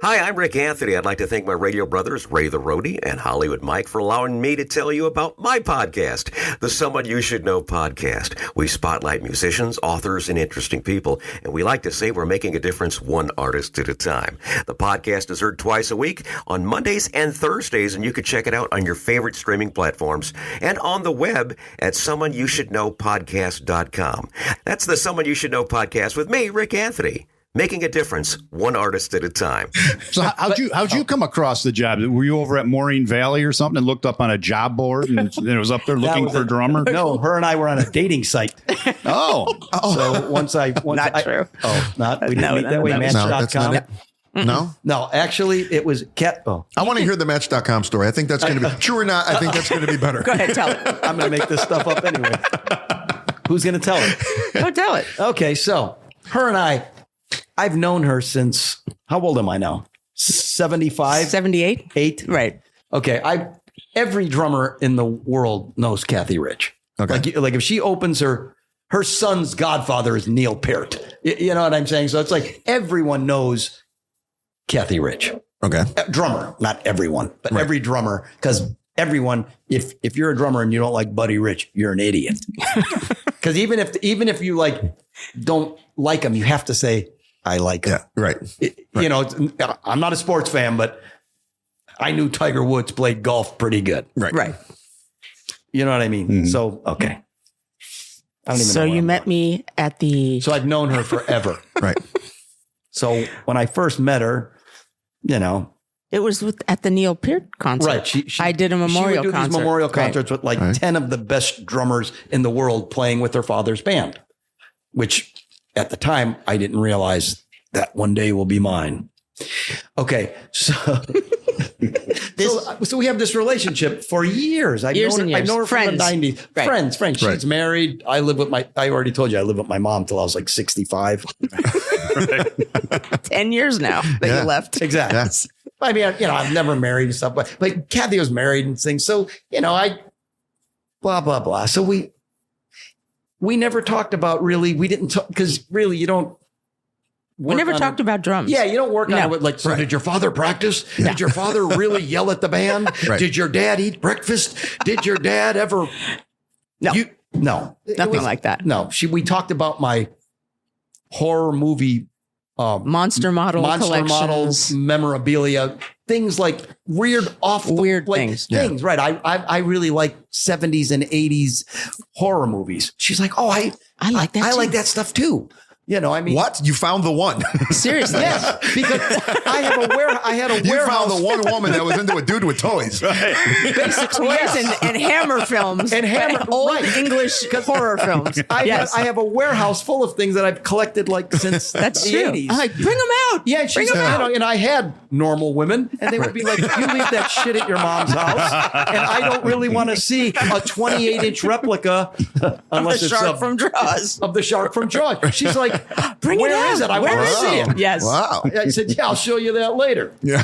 Hi, I'm Rick Anthony. I'd like to thank my radio brothers, Ray the Roadie and Hollywood Mike, for allowing me to tell you about my podcast, the Someone You Should Know podcast. We spotlight musicians, authors, and interesting people, and we like to say we're making a difference one artist at a time. The podcast is heard twice a week on Mondays and Thursdays, and you can check it out on your favorite streaming platforms and on the web at someoneyoushouldknowpodcast.com. That's the Someone You Should Know podcast with me, Rick Anthony. Making a difference, one artist at a time. So how'd you come across the job? Were you over at Maureen Valley or something and looked up on a job board and it was up there looking for a drummer? No, her and I were on a dating site. Oh. So once Not true. Oh, not. We didn't meet that way. that's not Match.com. it. No? No, actually, it was Cat. Oh, I want to hear the Match.com story. I think that's going to be true or not. I think that's going to be better. Go ahead, tell it. I'm going to make this stuff up anyway. Who's going to tell it? Go tell it. Okay, so her and I've known her since, how old am I now? 75? 78? 8? Right. Okay, every drummer in the world knows Cathy Rich. Okay. Like if she opens her son's godfather is Neil Peart. You know what I'm saying? So it's like everyone knows Cathy Rich. Okay. Drummer, not everyone, but every drummer, because everyone, if you're a drummer and you don't like Buddy Rich, you're an idiot. Because even if you like don't like him, you have to say, I like him. Yeah, right. You know, I'm not a sports fan, but I knew Tiger Woods played golf pretty good. Right. You know what I mean? Mm-hmm. So, okay. I don't even So know you met me at the... So I've known her forever. Right. So when I first met her, you know. It was at the Neil Peart concert. Right. I did a memorial She would do concert. these memorial concerts with like 10 of the best drummers in the world playing with their father's band, which at the time I didn't realize that one day will be mine. Okay. So we have this relationship for years. I've known her from the 90s. Right. Friends. Right. She's married. I already told you I lived with my mom till I was like 65. 10 years now that you left. Exactly. Yes. I mean, you know, I've never married and stuff, but Cathy was married and things. So, you know, blah, blah, blah. So we never talked about really, we didn't talk because really you don't. We never talked about drums. Yeah, you don't work on it like, so did your father practice? No. Did your father really yell at the band? Right. Did your dad eat breakfast? Did your dad ever? No. No. Nothing like that. No. We talked about my horror movie Monster models, memorabilia, things like weird things. Right. I really like 70s and 80s horror movies. She's like, oh, I like that. I too. like that stuff too. You know, I mean, What? You found the one. Seriously. yes, because I had a You warehouse. found the one woman that was into a dude with toys. Basic toys and Hammer films. And Hammer- old right. English horror films. I have a warehouse full of things that I've collected like since That's the true. 80s. I'm like, bring them out. Yeah, and she's, and I had normal women, and they would be like, "You leave that shit at your mom's house," and I don't really want to see a 28-inch replica unless it's Shark from Jaws. of the shark from Jaws. She's like, Bring it "Where out. is it? I want to Where is see it?" it." Yes. Wow. I said, "Yeah, I'll show you that later." Yeah.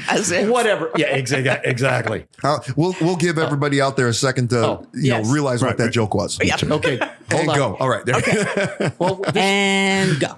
As if. Whatever. Yeah, exactly. We'll give everybody out there a second to yes. realize what that joke was. Yeah. Okay, hold And on. go. All right. There. Okay. Well, And go.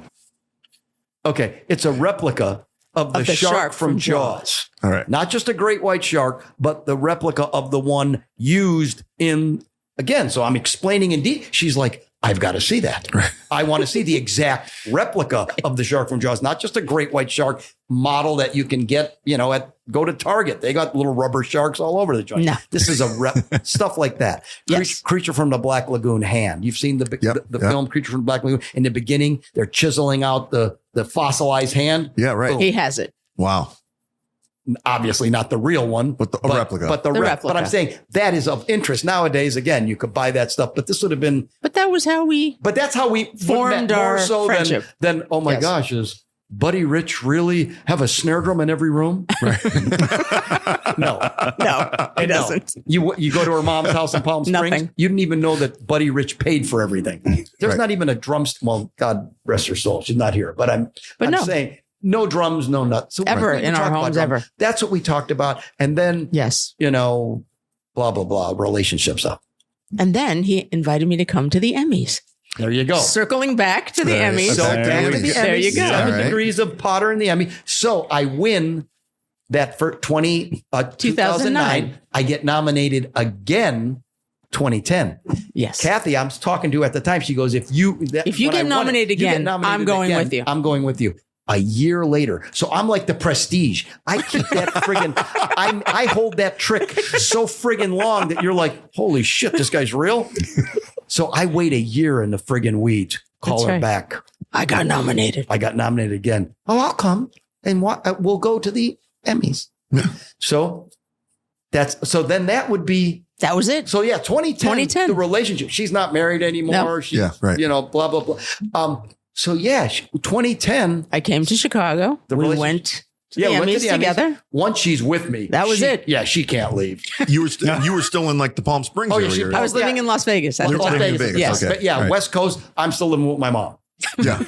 okay, it's a replica of the shark from Jaws. All right. Not just a great white shark, but the replica of the one used in, again, so I'm explaining indeed. She's like, I've got to see that. I want to see the exact replica of the shark from Jaws, not just a great white shark model that you can get, you know, go to Target. They got little rubber sharks all over the joint. No. This is a stuff like that. Yes. Creature from the Black Lagoon hand. You've seen the film Creature from the Black Lagoon. In the beginning, they're chiseling out the fossilized hand. Yeah, right. Boom. He has it. Wow. Obviously not the real one, But a replica. But The replica. But I'm saying that is of interest nowadays. Again, you could buy that stuff, but this would have been. But that was how we. But that's how we Formed met more our so friendship. than oh my Yes. gosh, is Buddy Rich really have a snare drum in every room? No, No, it doesn't. You go to her mom's house in Palm Springs. Nothing. You didn't even know that Buddy Rich paid for everything. There's not even a drum. Well, God rest her soul, she's not here. But I'm no. saying. No drums, no nuts. So Ever we in our talk about homes, drums. ever. That's what we talked about. And then, Yes. you know, blah, blah, blah, relationships up. And then he invited me to come to the Emmys. There you go. Circling back to the Emmys. So back to the There Emmys, you go. 7 All right. degrees of Potter and the Emmy. So I win that for 2009. I get nominated again 2010. Yes. Kathy, I'm talking to at the time. She goes, if you get nominated again, I'm going with you. I'm going with you. A year later. So I'm like the Prestige. I keep that friggin' I hold that trick so friggin' long that you're like, holy shit, this guy's real. So I wait a year in the friggin' weeds. Call That's her right. back. I got nominated. I got nominated again. Oh, I'll come and we'll go to the Emmys. So then that would be. That was it. So yeah, 2010. The relationship. She's not married anymore. No. She's, Yeah, right. blah, blah, blah. So yeah, 2010. I came to Chicago. We relationship- went to the went Emmys together. Once she's with me. That was it. Yeah, she can't leave. You were still in like the Palm Springs Oh, yeah, area. I was living in Las Vegas at the Las time. Vegas. Vegas, Yes. okay. But yeah, Right. West Coast, I'm still living with my mom. Yeah.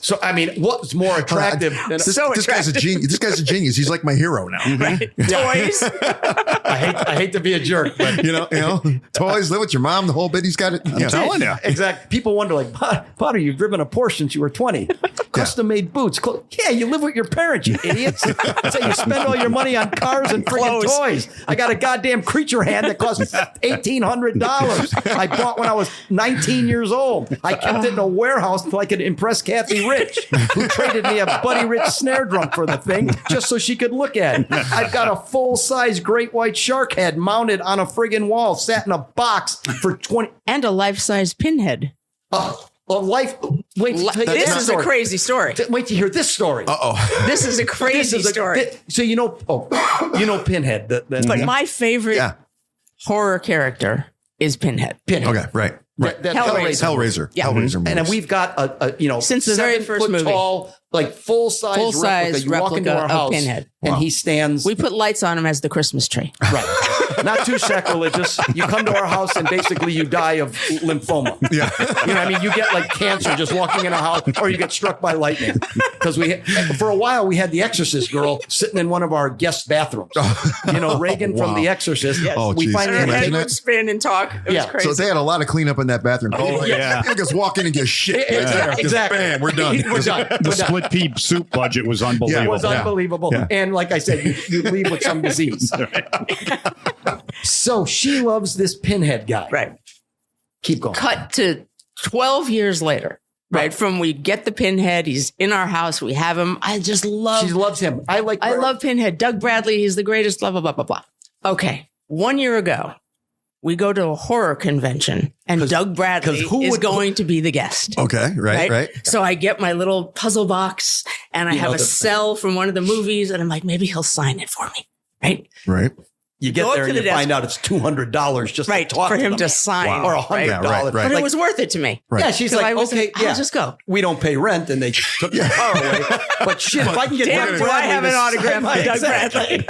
So, I mean, what's more attractive than This guy's a genius. This guy's a genius. He's like my hero now. Toys. I hate to be a jerk, but You know, toys, live with your mom, the whole bit. He's got it. I'm telling you. exactly. People wonder, like, Potter, you've driven a Porsche since you were 20. Custom made boots. Yeah, you live with your parents, you idiots. So you spend all your money on cars and freaking toys. I got a goddamn creature hand that costs $1,800. I bought when I was 19 years old. I kept it in a warehouse until I could impress Cathy Rich, who traded me a Buddy Rich snare drum for the thing just so she could look at it. I've got a full-size great white shark head mounted on a friggin' wall, sat in a box for 20. And a life-size pinhead. Wait to tell you This that is story. a crazy story. Wait to hear this story. This is a crazy story. So you know Pinhead. But my favorite Yeah. horror character is Pinhead. Pinhead. Okay, right. Right. That Hellraiser. Yeah. Hellraiser And then movies. we've got a Since the very first 7 foot movie. tall, like full-size replica. You walk into replica our of house Pinhead. and he stands. We put lights on him as the Christmas tree. Right. Not too sacrilegious. You come to our house and basically you die of lymphoma. Yeah. You know what I mean? You get like cancer just walking in a house, or you get struck by lightning. Because for a while we had the Exorcist girl sitting in one of our guest bathrooms. You know, Reagan from The Exorcist. Oh, we geez. finally Can you Her had head imagine would spin and talk. It was crazy. So they had a lot of cleanup in that bathroom. yeah. You just walk in and get shit. Exactly. Just bam, we're done. We're done. The split pea soup budget was unbelievable. It was unbelievable. Yeah. And like I said, you leave with some disease. So she loves this Pinhead guy. Right. Keep going. Cut to 12 years later. Right. From we get the Pinhead. He's in our house. We have him. I just love. She loves him. I love Pinhead. Doug Bradley. He's the greatest. Blah, blah, blah, blah, blah. Okay. 1 year ago, we go to a horror convention and Doug Bradley is going to be the guest. Okay, right. So I get my little puzzle box and I have a cell from one of the movies and I'm like, maybe he'll sign it for me. Right. You get Go up there to and the you desk. find out it's $200 just Right. to talk For to him them. to sign. Or $100. Yeah, right. But Like, it was worth it to me. Yeah, she's 'Cause like, I was okay, I'll just go. We don't pay rent, and they took your car away. But shit, if I can get Damn, Doug do I Bradley have to an autograph sign by Doug Exactly.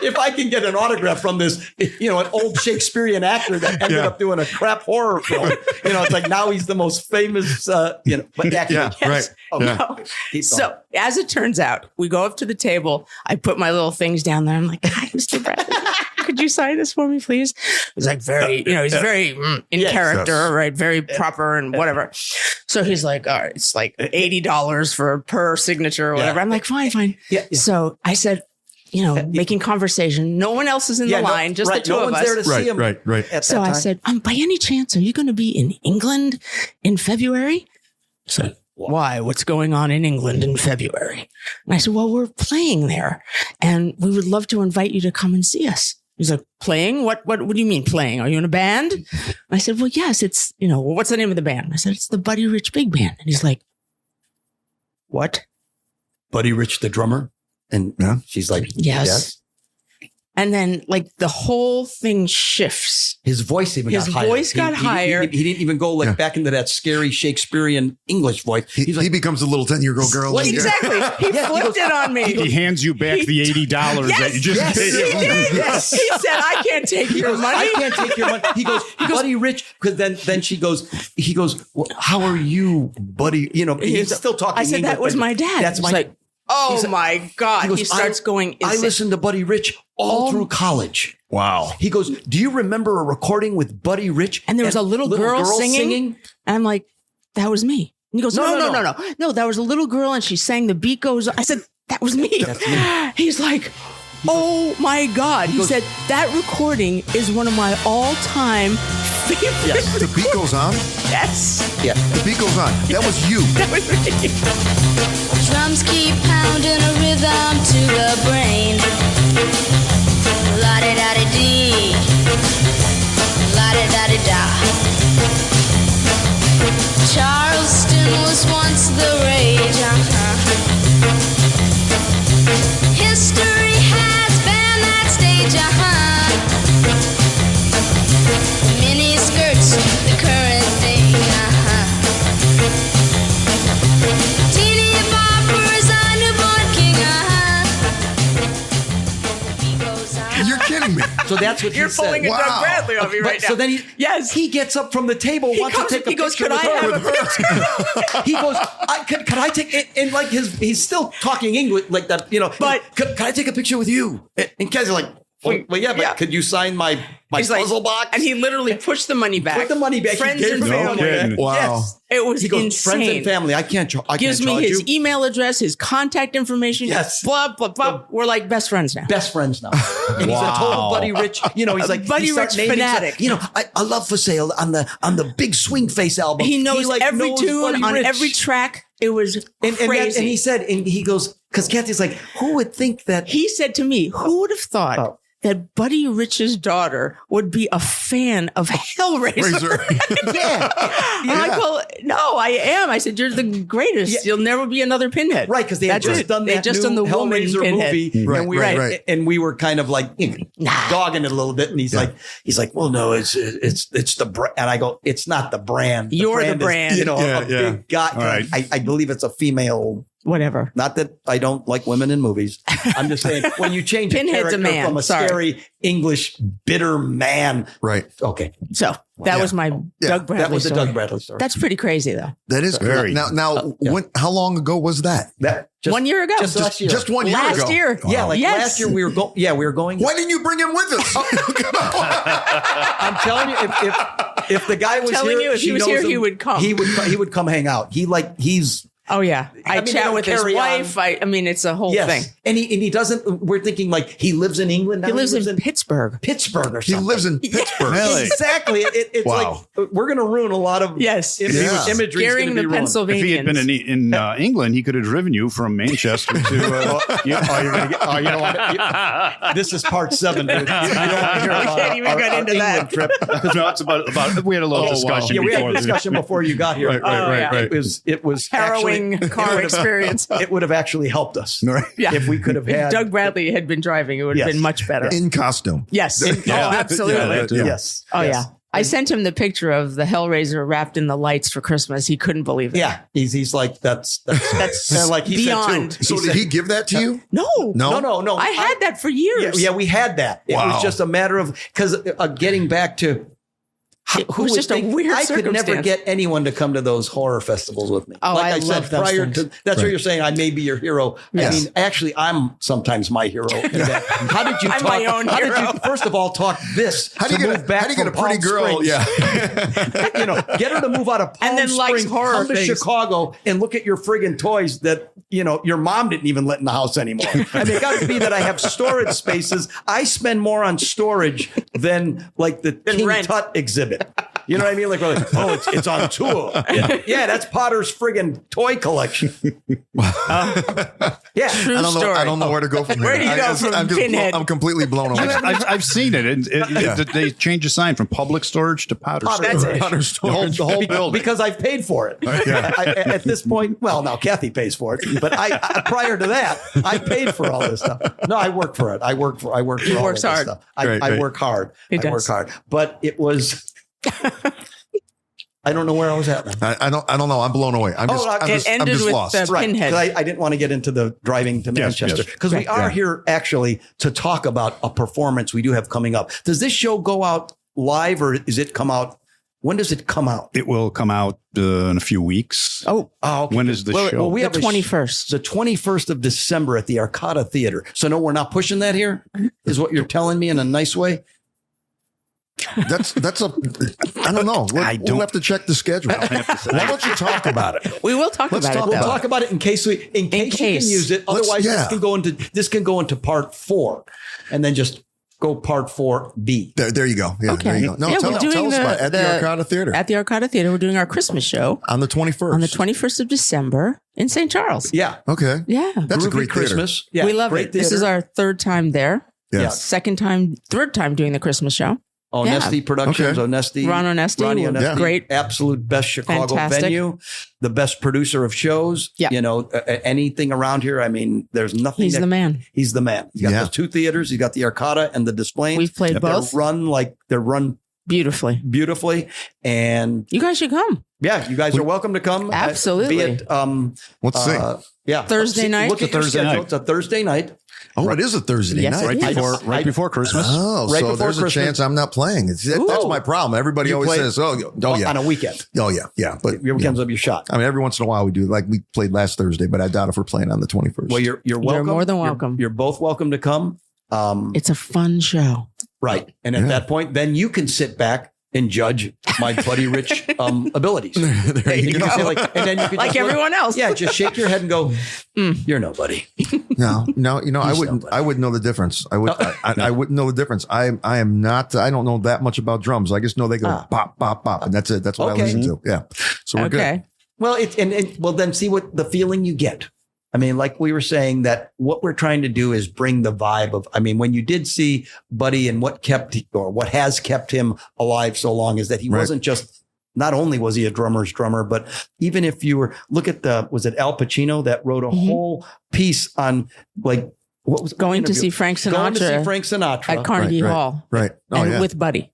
If I can get an autograph from this, an old Shakespearean actor that ended up doing a crap horror film, it's like now he's the most famous, but that Yeah, right. Oh, Yeah. no. Keep going. So as it turns out, we go up to the table. I put my little things down there. I'm like, hi, Mr. Bradley. Could you sign this for me, please? He's like he's very in character, right? Very proper and whatever. So he's like, all right, it's like $80 per signature or whatever. I'm like, fine. Yeah. So I said, making conversation. No one else is in the line, just the two no of one's us. there to see him. Right. At So that I time. said, by any chance, are you going to be in England in February? So why? What's going on in England in February? And I said, well, we're playing there and we would love to invite you to come and see us. He's like, playing? What do you mean playing? Are you in a band? And I said, well, yes, it's, what's the name of the band? I said, it's the Buddy Rich Big Band. And he's like, what? Buddy Rich, the drummer. And she's like, Yes. And then the whole thing shifts. His voice even got higher. His voice got higher. He didn't even go back into that scary Shakespearean English voice. He becomes a little 10-year-old girl. Exactly. He flipped it on me. He hands you back the $80 that you just paid him. Yes. He said, I can't take your money. I can't take your money. He goes, Buddy Rich. Because then he goes, well, how are you, Buddy? He's still talking I said, English, that was but my dad. That's He's my like, Oh said- my God. He, goes, starts going I insane. listened to Buddy Rich all through college. Wow. He goes, do you remember a recording with Buddy Rich? And there was a little girl singing. And I'm like, that was me. And he goes, no. No, that was a little girl and she sang The Beat Goes On. I said, that was me. He's like, oh my God. He said, that recording is one of my all-time favorite. Yes. The beat goes on. Yes. Yeah. The beat goes on. That was you. That was me. Drums keep pounding a rhythm to the brain. La-di-da-di-dee. La-di-da-di-da. Charleston was once the rage, History has been that stage, Mini skirts, the current thing, Teeny boppers, a newborn king, He goes on. You're kidding me. So that's what You're he said. pulling a Doug Bradley on me right now. So then Yes. he gets up from the table, wants comes- to take a he goes, picture "Could with I her. have a picture?" He goes, could I take it? And like he's still talking English like that, But- could I take a picture with you? And Kathy's like, well, yeah, but could you sign my He's like- puzzle box? And he literally pushed the money back. Put the money back. He Friends gave and him family. No kidding. Wow. Yes. It was He goes, insane. friends and family. I can't Gives me charge his you. email address, his contact information. Yes. Blah, blah, blah. We're like best friends now. Best friends now. And he's a total Buddy Rich. He's like Buddy he starts Rich naming fanatic. stuff. I love For Sale on the big Swing Face album. He knows every knows tune Buddy on Rich. every track. It was And crazy. he said, and he goes, because Kathy's like, who would think that? He said to me, who would have thought Oh. that Buddy Rich's daughter would be a fan of Hellraiser? Yeah. I'm like, well, no, I am. I said, you're the greatest. Yeah. You'll never be another Pinhead. Right, because they had That's just it. done They that had just new done the woman Hellraiser Pinhead. movie, Right, and we right, were, right. and we were kind of like dogging it a little bit. And he's like, well, no, it's the brand. And I go, it's not the brand. You're the is, brand. a big guy. All right. I believe it's a female. Whatever. Not that I don't like women in movies. I'm just saying when you change a Pinhead's character a man. from a Sorry. scary English bitter man. Right. Okay. So that was my Doug Bradley That was the story. Doug Bradley story. That's pretty crazy, though. That is Very. Now, how long ago was that? that just, 1 year ago. Just last year. Just 1 year Last ago. year. Yeah, like Yes. last year we were going. Yeah, we were going. Why didn't you bring him with us? I'm telling you, if the guy was telling here, you, if he she was knows here, him, he would come. He would come hang out. He's Oh, yeah. I mean, they chat don't with his carry wife. I mean, it's a whole yes, thing. and he doesn't. We're thinking like he lives in England. Now He lives in Pittsburgh. Pittsburgh or He something. lives in Pittsburgh. Really? Exactly. It's Wow. like we're going to ruin a lot of Yes. imagery. Yeah. Imagery is Scaring going to the be ruined. Pennsylvanians. If he had been in England, he could have driven you from Manchester to. You don't want this is part 7, dude. You don't want to hear about can't even get into that. England trip. no, it's about. We had a little discussion. Yeah, we had before a discussion before you got here. Right, right, right. It was Harrowing actually, car experience. It would have actually helped us Yeah. if we could have If had Doug Bradley had been driving, it would have Yes. been much better. In costume. Yes. Yeah. Oh, absolutely. Yeah, that too. Yes. Oh, Yes. yeah. I sent him the picture of the Hellraiser wrapped in the lights for Christmas. He couldn't believe it. Yeah, he's like that's That's like he beyond. said too. So did he give that to you? No. No? I had that for years. Yeah, we had that. It Wow. was just a matter of because getting back to It was just a weird I could never circumstance. get anyone to come to those horror festivals with me. Oh, like I I said love those prior things. to that's what you're saying. I may be your hero. Yes. I mean, actually, I'm sometimes my hero. In that. How did you I'm talk? my own how did hero. you first of all talk this? How do you to get move back how do you get a from pretty Palm girl? Springs? Yeah. Get her to move out of Palm And then likes Springs, horror come to things. Chicago, and look at your friggin' toys that your mom didn't even let in the house anymore. I mean, it got to be that I have storage spaces. I spend more on storage than like the King rent. Tut exhibit. You know what I mean? Like, we're like, oh, it's on tour. Yeah, that's Potter's friggin' toy collection. Yeah. True I don't know. story. I don't know where to go from here. Where do you go from I'm just Pinhead? I'm completely blown away. I've seen it. They changed the sign from public storage to Potter That's storage. it. Potter The whole building. Because I've paid for it. At this point, well, now Kathy pays for it, but I prior to that, I paid for all this stuff. No, I work for it. I work for all works of this hard. stuff. Right, I right. work hard. He I does. work hard. But it was. I don't know where I was at now. I don't know. I'm blown away. I'm just, I'm it just, I'm ended just with lost. the Right. Pinhead. 'Cause I didn't want to get into the driving to Yes, Manchester yes. because we Right. are here actually to talk about a performance we do have coming up. Does this show go out live or is it come out When does it come out? It will come out in a few weeks. Oh, okay. When is the show? Well, we The have 21st. The 21st of December at the Arcata Theater. So no, we're not pushing that here, is what you're telling me in a nice way. That's a, I don't know. We'll have to check the schedule. Why don't you talk about it? We will talk about it. We'll though. talk about it in case you can use it. Otherwise, this can go into part 4, and then just go part 4B. There you go. Yeah, Okay. there you go. No, Yeah, tell we're us doing about it. At the Arcata Theater. At the Arcata Theater, we're doing our Christmas show On the 21st. on the 21st of December in St. Charles. Yeah, Okay. Yeah. That's a Groovy great Christmas. Yeah, We love great it. This is theater. our third time there. Yeah. Third time doing the Christmas show. Onesti Productions, Okay. Onesti. Ron Onesti, Ronnie we're- Onesti, great. absolute best Chicago Fantastic. venue, the best producer of shows. Yeah. You know, anything around here. I mean, there's nothing. He's the man. He's the man. He's got Yeah. those 2 theaters. He's got the Arcata and the Display. We've played both They're run beautifully. beautifully, and You guys should come. yeah, you guys are welcome to come. Absolutely. Be it, Let's see. yeah, Thursday night? Look at your Thursday schedule. night. It's a Thursday night. Oh, it is a Thursday Yes, night. it is. Right before Christmas. Oh, Right so before there's Christmas. a chance I'm not playing. That's Ooh. my problem. Everybody You always play- says, oh yeah. On a weekend. Oh, yeah. But Your weekends will be shot. I mean, every once in a while we do. Like we played last Thursday, but I doubt if we're playing on the 21st. Well, you're welcome. more than welcome. You're both welcome to come. It's a fun show. Right. And at that point, then you can sit back and judge my Buddy Rich abilities. there you And go. can say and then you can Like just look- everyone else. Yeah, just shake your head and go, you're nobody. No, I He's wouldn't. somebody. I wouldn't know the difference. I wouldn't know the difference. I am not. I don't know that much about drums. I just know they go pop, pop, pop, and that's it. That's what Okay. I listen to. Yeah. So we're Okay. Well, well, then see what the feeling you get. I mean, like we were saying, that what we're trying to do is bring the vibe of, I mean, when you did see Buddy and what has kept him alive so long is that he Right. wasn't just, not only was he a drummer's drummer, but even if you were, look at was it Al Pacino that wrote a whole piece on like, what was Going to interview? see Frank Going to see Sinatra Frank Sinatra. at Carnegie Right, right. Hall. Right. Oh and yeah. with Buddy.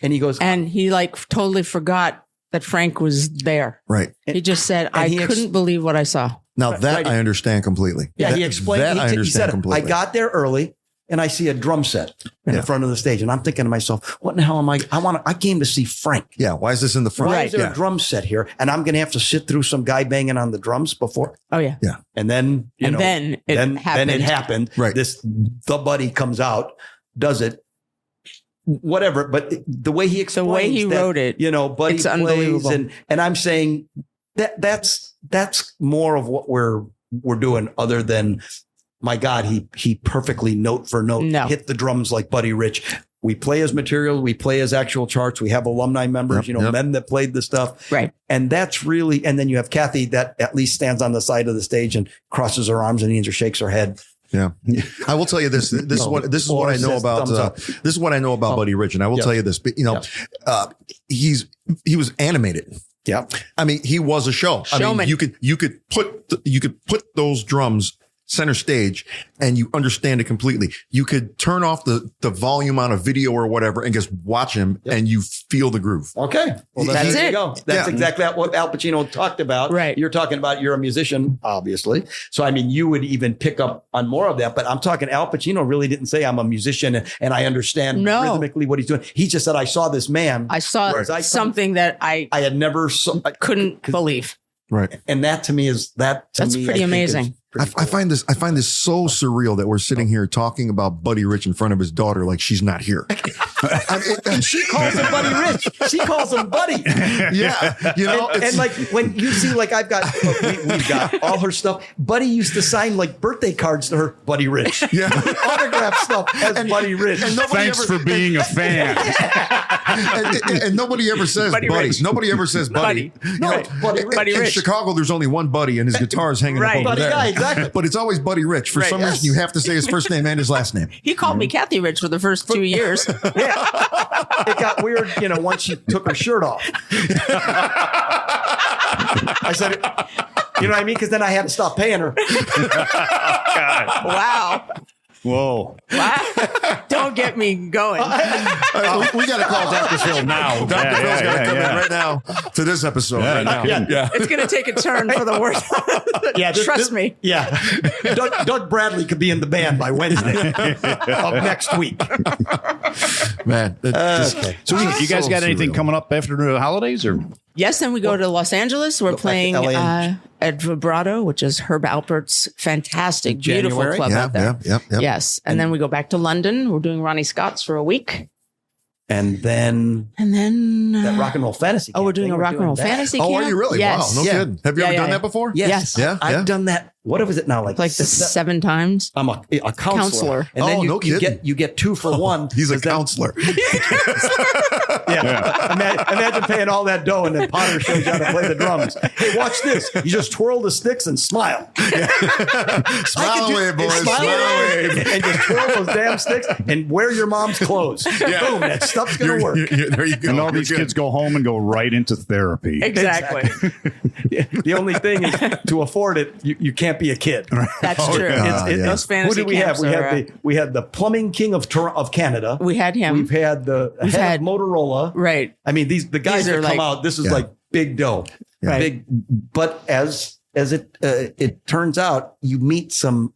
And he goes, And he like totally forgot that Frank was there. Right. He just said, and I he couldn't believe what I saw. Now that Right. I understand completely. yeah, That- he explained, that. I he understand said, I completely. got there early and I see a drum set in the front of the stage. And I'm thinking to myself, what in the hell am I came to see Frank. Yeah. Why is this in the front? Why is there Yeah. a drum set here? And I'm going to have to sit through some guy banging on the drums before. Oh, yeah. Yeah. And then, Then it happened. Then it happened. Right. The Buddy comes out, does it, whatever. But the way he explains, way he that, wrote it, Buddy it's plays, unbelievable. and I'm saying that's more of what we're doing, other than, my God, he perfectly note for note hit the drums like Buddy Rich. We play his material, we play his actual charts. We have alumni members, men that played the stuff. Right. And that's really, and then you have Cathy that at least stands on the side of the stage and crosses her arms and shakes her head. Yeah. I will tell you this. This is what I know says about. thumbs up. This is what I know about Buddy Rich, and I will tell you this. But he was animated. Yeah. I mean, he was a show. I Showman. mean, you could put those drums center stage and you understand it completely. You could turn off the volume on a video or whatever and just watch him and you feel the groove. Okay. Well, That's there you it. go. That's exactly what Al Pacino talked about. Right. You're talking about, you're a musician, obviously. So, I mean, you would even pick up on more of that, but I'm talking, Al Pacino really didn't say I'm a musician and I understand rhythmically what he's doing. He just said, I saw this man. I saw something that I had never couldn't believe. Right. And that to me is That's pretty amazing. I find this so surreal that we're sitting here talking about Buddy Rich in front of his daughter like she's not here. She calls him Buddy Rich. She calls him Buddy. Yeah, and like when you see, like we've got all her stuff. Buddy used to sign like birthday cards to her, Buddy Rich. Yeah, autograph stuff as Buddy Rich. And Thanks for being a fan. and nobody ever says Buddy Buddy. Rich. Nobody ever says Buddy. No, Buddy Rich. Buddy In Rich. Chicago, there's only one Buddy, and his guitar is hanging up over Buddy there. guy, exactly. But it's always Buddy Rich. For some reason, you have to say his first name and his last name. He called me Cathy Rich for the first 2 years. It got weird, once she took her shirt off. I said, you know what I mean? Because then I had to stop paying her. Wow. Whoa. Wow. Don't don't get me going. We got to call Dr. Phil now. Dr. Phil's got to come in right now to this episode. Right now. Yeah. It's going to take a turn for the worse. Trust me. Yeah. Doug Bradley could be in the band by Wednesday of next week. Man. Okay. So you guys got anything surreal. coming up after the holidays or? Yes, then we go to Los Angeles. We're playing LA and- at Vibrato, which is Herb Alpert's fantastic, beautiful January. club out there. Yeah. Yes. And then we go back to London. We're doing Ronnie Scott's for a week. And then that rock and roll fantasy. Oh, we're camp doing thing, a rock and roll that. fantasy Oh, camp? are you really? Yes. Wow. No Yeah. kidding. Have you ever done that before? Yes. Yeah. I've done that. What is it now? Like the 7 times. I'm a counselor. And then Oh, no you kidding. get 2 for 1. He's a 'cause then- counselor. Yeah. Imagine paying all that dough and then Potter shows you how to play the drums. Hey, watch this. You just twirl the sticks and smile. Smile away, boys. Smile away. And just twirl those damn sticks and wear your mom's clothes. Boom, that stuff's going to work. There you go. And all these kids go home and go right into therapy. Exactly. The only thing is to afford it, you can't be a kid. That's true. God, yeah. Those fantasy Who did we have? camps We had the plumbing king of Canada. we had him. We've had the head had- of Motorola. Right. I mean, the guys These are that come like- out, this is like big dough. Right. Big, but as it turns out, you meet some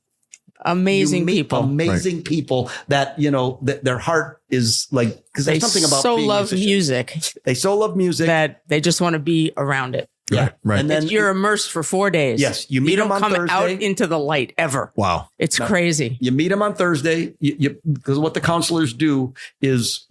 Amazing people. amazing people that, that their heart is like, because They there's something about so being love musicians. music They so love music. that they just want to be around it. Yeah. Right. And then You're immersed for 4 days. Yes, you meet don't them on come Thursday. out into the light ever. Wow. It's crazy. you meet them on Thursday. Because what the counselors do is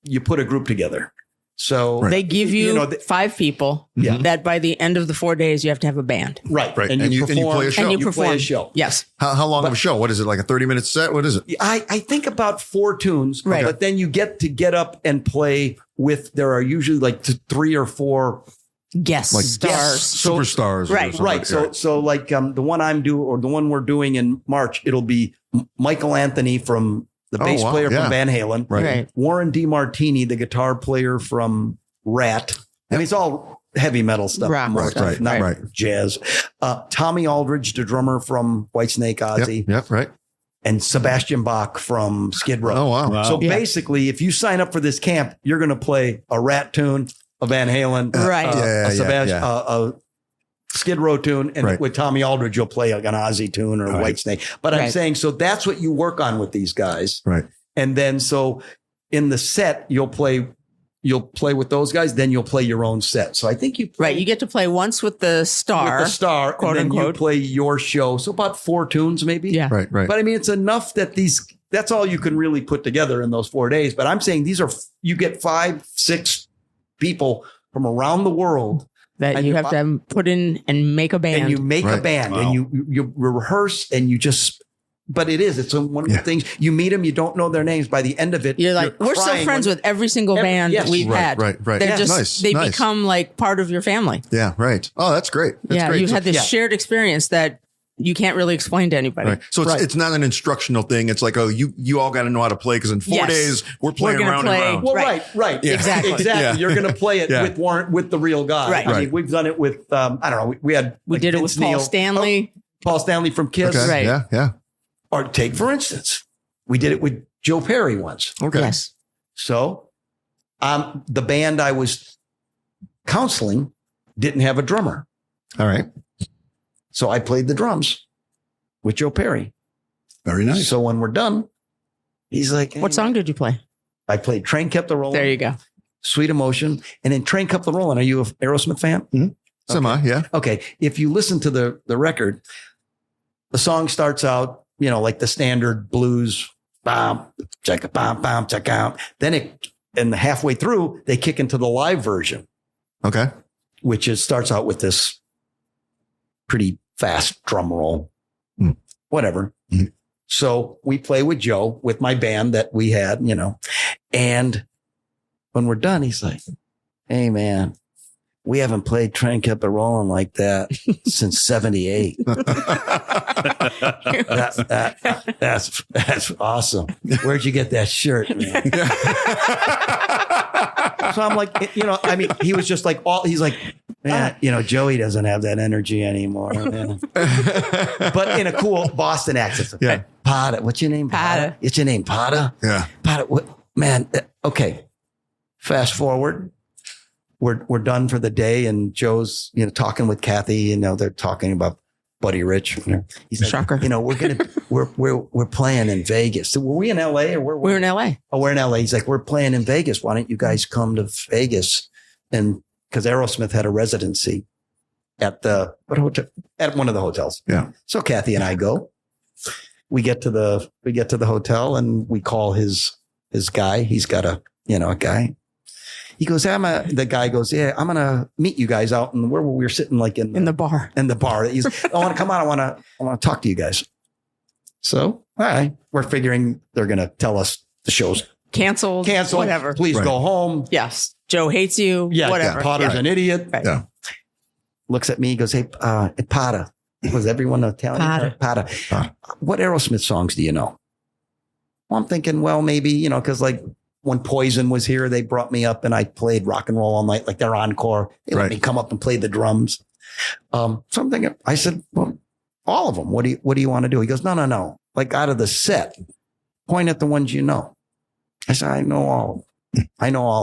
you put a group together. So They give you, they- 5 people Yeah. that by the end of the 4 days, you have to have a band. right, Right. and you And you play a show. And you You perform. play a show. Yes. How long of a show? What is it? Like a 30-minute set? What is it? I think about 4 tunes, Right. but then you get up and play with. There are usually like 3 or 4 Guest Like stars. So- Superstars. or Right. something right. like So that. so like the one the one we're doing in March, it'll be Michael Anthony from the bass wow. player Yeah. from Van Halen, Right. Warren DeMartini, the guitar player from Rat. I mean, it's all heavy metal stuff, Rock more stuff, stuff, not right. jazz. Tommy Aldridge, the drummer from Whitesnake, Ozzy, Yep. Right. and Sebastian Bach from Skid Row. Oh, wow. So Yeah. basically, if you sign up for this camp, you're going to play a Rat tune, a Van Halen, Right. a Skid Row tune, and Right. with Tommy Aldridge, you'll play like an Ozzy tune or Right. Whitesnake. But I'm Right. saying, so that's what you work on with these guys. Right. And then so in the set, you'll play with those guys, then you'll play your own set. So I think you play Right. You get to play once with the star. with the star, quote and then you unquote. play your show. So about 4 tunes, maybe. Yeah. Right. Right. But I mean, it's enough that that's all you can really put together in those 4 days. But I'm saying you get 5, 6 people from around the world, that and you you- have to put in and make a band. and you make a Right. band, Wow. and you rehearse, and you just. But it's one of the things. You meet them, you don't know their names. By the end of it, You're like, we're still crying friends when- with every single band yes. we've Right, had. right, right. They're Yeah. just, Nice, they nice. become like part of your family. Yeah. Right. Oh, that's great. That's Yeah. great. You So- had this yeah. shared experience that you can't really explain to anybody. Right. So it's not an instructional thing. It's like, oh, you all got to know how to play because in 4 Yes. days we're playing gonna round play- and round. Well, Right. right. Yeah. Exactly. Exactly. You're going to play it Yeah. with the real guy. Right. I mean, Right. we've done it with I don't know. We had We like did it Vince with Paul Neil. Stanley. Oh, Paul Stanley from Kiss. Okay. Right. Yeah. Yeah. Or take for instance, we did it with Joe Perry once. Okay. Yes. So, the band I was counseling didn't have a drummer, All right. so I played the drums with Joe Perry. Very nice. So when we're done, he's like, What song did you play? I played Train Kept the Rolling. There you go. Sweet Emotion. And then Train Kept the Rolling. Are you an Aerosmith fan? Semi. Yeah. Okay. If you listen to the record, the song starts out, like the standard blues, bam, check it, bam, bam, check out. Then and halfway through, they kick into the live version, Okay. which starts out with this pretty fast drum roll, whatever. Mm. So we play with Joe, with my band that we had, and when we're done, he's like, hey man, we haven't played Train Kept It Rolling like that since 78. That's awesome. Where'd you get that shirt, man? So I'm like, he was just like, he's like, Yeah, Joey doesn't have that energy anymore. But in a cool Boston accent. Yeah. Potter. What's your name? Potter. It's your name, Potter? Yeah. Potter. What, man, okay. Fast forward. We're done for the day, and Joe's, talking with Cathy. They're talking about Buddy Rich. He's like, Shocker. we're playing in Vegas. So were we in LA or where? We're in LA. Oh, we're in LA. He's like, we're playing in Vegas. Why don't you guys come to Vegas? And because Aerosmith had a residency at what hotel? At one of the hotels. Yeah. So Cathy and I go. We get to the hotel, and we call his guy. He's got a guy. He goes, the guy goes, yeah, I'm going to meet you guys out. And where we were sitting, like in the bar. In the bar. He's, I want to come on. I want to talk to you guys. So, all right. We're figuring they're going to tell us the show's Canceled. Whatever. Please go home. Yes. Joe hates you. Yeah. Whatever. Potter's an idiot. Right. Yeah. Looks at me. He goes, hey, Potter. Was everyone Italian? Potter. What Aerosmith songs do you know? Well, I'm thinking, well, maybe, because like, when Poison was here, they brought me up and I played Rock and Roll All Night, like their encore. They let me come up and play the drums. So I'm thinking, I said, well, all of them. What do you want to do? He goes, no. Like out of the set, point at the ones you know. I said, I know all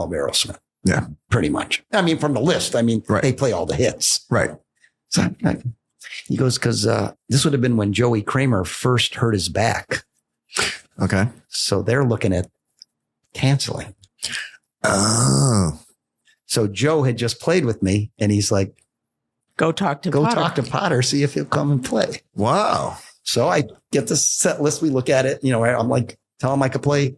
of Aerosmith. Yeah. Pretty much. I mean, from the list, they play all the hits. Right. So he goes, because this would have been when Joey Kramer first hurt his back. Okay. So they're looking at canceling. Oh. So Joe had just played with me, and he's like, Go talk to Potter, see if he'll come and play. Wow. So I get the set list. We look at it. I'm like, tell him I could play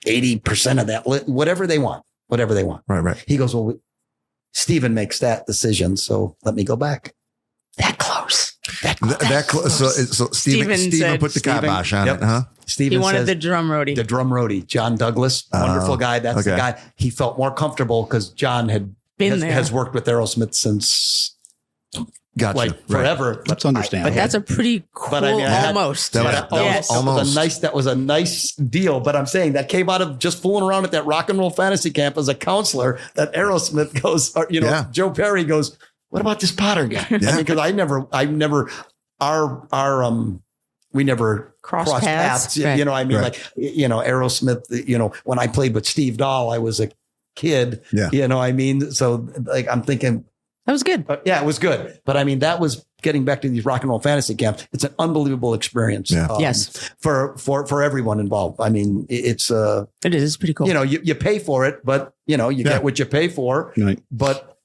80% of that, whatever they want. Right. He goes, well, Steven makes that decision. So let me go back. That close. That close. So Steven put the kibosh on it, huh? Steven he wanted says, the drum roadie. The drum roadie, John Douglas, wonderful guy. That's the guy. He felt more comfortable because John has worked with Aerosmith since forever. That's understandable. But that's a pretty cool almost. That was a nice deal. But I'm saying that came out of just fooling around at that rock and roll fantasy camp as a counselor. That Aerosmith goes, Joe Perry goes, what about this Potter guy? Yeah. Because we never crossed paths. Right. Aerosmith, when I played with Steve Dahl, I was a kid, So like, I'm thinking that was good. It was good. But that was getting back to these rock and roll fantasy camps. It's an unbelievable experience. Yeah. Yes. For everyone involved. It is. It's pretty cool. You pay for it, but you get what you pay for, right. But